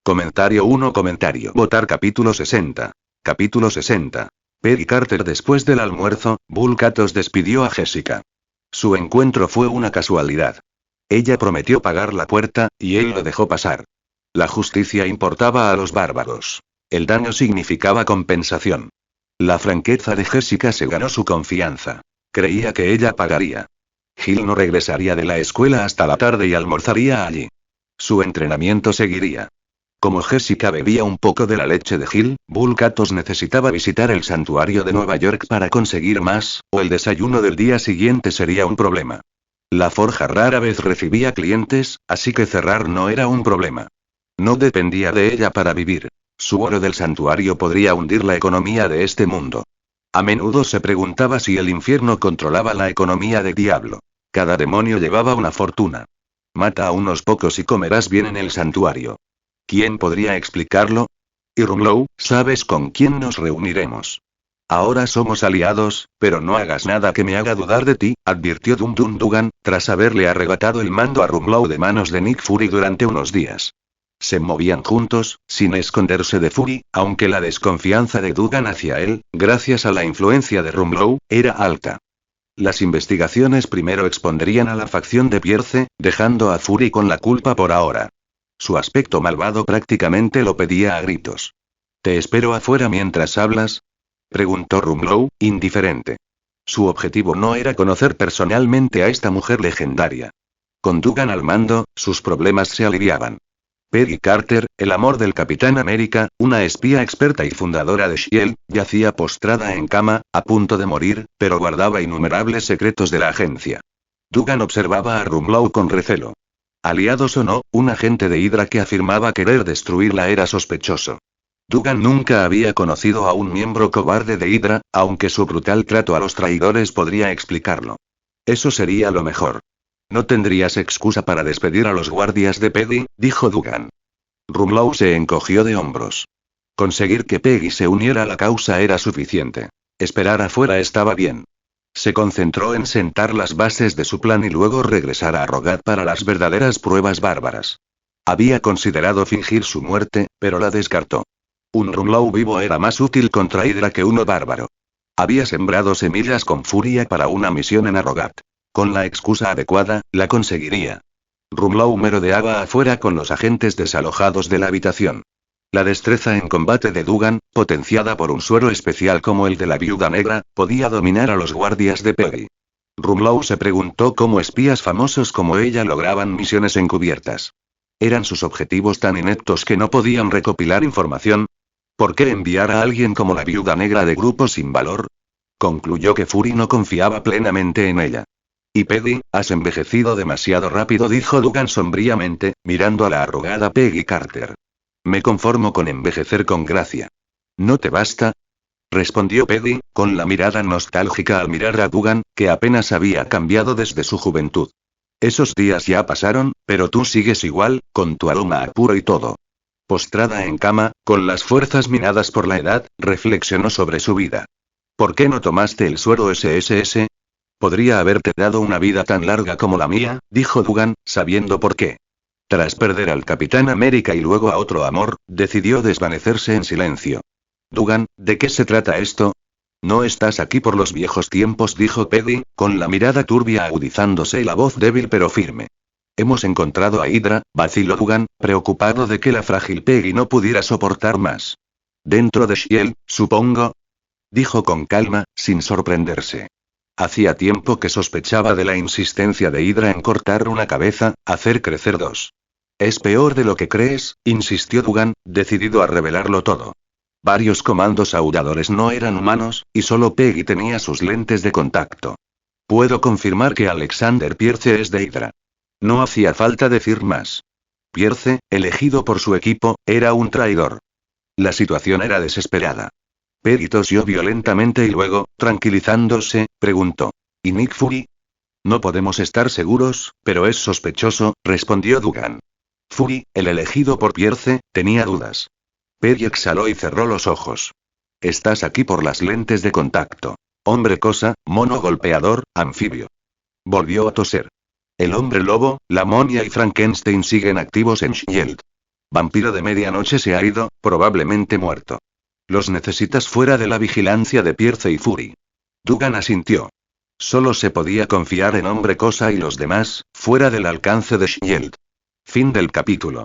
Comentario 1. Comentario. Votar capítulo 60. Capítulo 60. Peggy Carter. Después del almuerzo, Vulcatos despidió a Jessica. Su encuentro fue una casualidad. Ella prometió pagar la puerta, y él lo dejó pasar. La justicia importaba a los bárbaros. El daño significaba compensación. La franqueza de Jessica se ganó su confianza. Creía que ella pagaría. Gil no regresaría de la escuela hasta la tarde y almorzaría allí. Su entrenamiento seguiría. Como Jessica bebía un poco de la leche de Gil, Vulcatos necesitaba visitar el santuario de Nueva York para conseguir más, o el desayuno del día siguiente sería un problema. La forja rara vez recibía clientes, así que cerrar no era un problema. No dependía de ella para vivir. Su oro del santuario podría hundir la economía de este mundo. A menudo se preguntaba si el infierno controlaba la economía de Diablo. Cada demonio llevaba una fortuna. Mata a unos pocos y comerás bien en el santuario. ¿Quién podría explicarlo? Y Rumlow, ¿sabes con quién nos reuniremos? Ahora somos aliados, pero no hagas nada que me haga dudar de ti, advirtió Dum Dum Dugan, tras haberle arrebatado el mando a Rumlow de manos de Nick Fury durante unos días. Se movían juntos, sin esconderse de Fury, aunque la desconfianza de Dugan hacia él, gracias a la influencia de Rumlow, era alta. Las investigaciones primero expondrían a la facción de Pierce, dejando a Fury con la culpa por ahora. Su aspecto malvado prácticamente lo pedía a gritos. ¿Te espero afuera mientras hablas?, preguntó Rumlow, indiferente. Su objetivo no era conocer personalmente a esta mujer legendaria. Con Dugan al mando, sus problemas se aliviaban. Peggy Carter, el amor del Capitán América, una espía experta y fundadora de S.H.I.E.L.D., yacía postrada en cama, a punto de morir, pero guardaba innumerables secretos de la agencia. Dugan observaba a Rumlow con recelo. Aliados o no, un agente de Hydra que afirmaba querer destruirla era sospechoso. Dugan nunca había conocido a un miembro cobarde de Hydra, aunque su brutal trato a los traidores podría explicarlo. Eso sería lo mejor. No tendrías excusa para despedir a los guardias de Peggy, dijo Dugan. Rumlow se encogió de hombros. Conseguir que Peggy se uniera a la causa era suficiente. Esperar afuera estaba bien. Se concentró en sentar las bases de su plan y luego regresar a Arrogat para las verdaderas pruebas bárbaras. Había considerado fingir su muerte, pero la descartó. Un Rumlow vivo era más útil contra Hydra que uno bárbaro. Había sembrado semillas con furia para una misión en Arrogat. Con la excusa adecuada, la conseguiría. Rumlow merodeaba afuera con los agentes desalojados de la habitación. La destreza en combate de Dugan, potenciada por un suero especial como el de la Viuda Negra, podía dominar a los guardias de Peggy. Rumlow se preguntó cómo espías famosos como ella lograban misiones encubiertas. ¿Eran sus objetivos tan ineptos que no podían recopilar información? ¿Por qué enviar a alguien como la Viuda Negra de grupo sin valor? Concluyó que Fury no confiaba plenamente en ella. Y Peggy, has envejecido demasiado rápido, dijo Dugan sombríamente, mirando a la arrugada Peggy Carter. Me conformo con envejecer con gracia. ¿No te basta?, respondió Peggy, con la mirada nostálgica al mirar a Dugan, que apenas había cambiado desde su juventud. Esos días ya pasaron, pero tú sigues igual, con tu aroma a puro y todo. Postrada en cama, con las fuerzas minadas por la edad, reflexionó sobre su vida. ¿Por qué no tomaste el suero SSS? Podría haberte dado una vida tan larga como la mía, dijo Dugan, sabiendo por qué. Tras perder al Capitán América y luego a otro amor, decidió desvanecerse en silencio. Dugan, ¿de qué se trata esto? No estás aquí por los viejos tiempos, dijo Peggy, con la mirada turbia agudizándose y la voz débil pero firme. Hemos encontrado a Hydra, vaciló Dugan, preocupado de que la frágil Peggy no pudiera soportar más. Dentro de Shield, supongo. Dijo con calma, sin sorprenderse. Hacía tiempo que sospechaba de la insistencia de Hydra en cortar una cabeza, hacer crecer dos. Es peor de lo que crees, insistió Dugan, decidido a revelarlo todo. Varios comandos aulladores no eran humanos, y solo Peggy tenía sus lentes de contacto. Puedo confirmar que Alexander Pierce es de Hydra. No hacía falta decir más. Pierce, elegido por su equipo, era un traidor. La situación era desesperada. Peggy tosió violentamente y luego, tranquilizándose, preguntó. ¿Y Nick Fury? No podemos estar seguros, pero es sospechoso, respondió Dugan. Fury, el elegido por Pierce, tenía dudas. Peggy exhaló y cerró los ojos. Estás aquí por las lentes de contacto. Hombre cosa, mono golpeador, anfibio. Volvió a toser. El hombre lobo, la momia y Frankenstein siguen activos en Shield. Vampiro de medianoche se ha ido, probablemente muerto. Los necesitas fuera de la vigilancia de Pierce y Fury. Dugan asintió. Solo se podía confiar en hombre cosa y los demás, fuera del alcance de Shield. Fin del capítulo.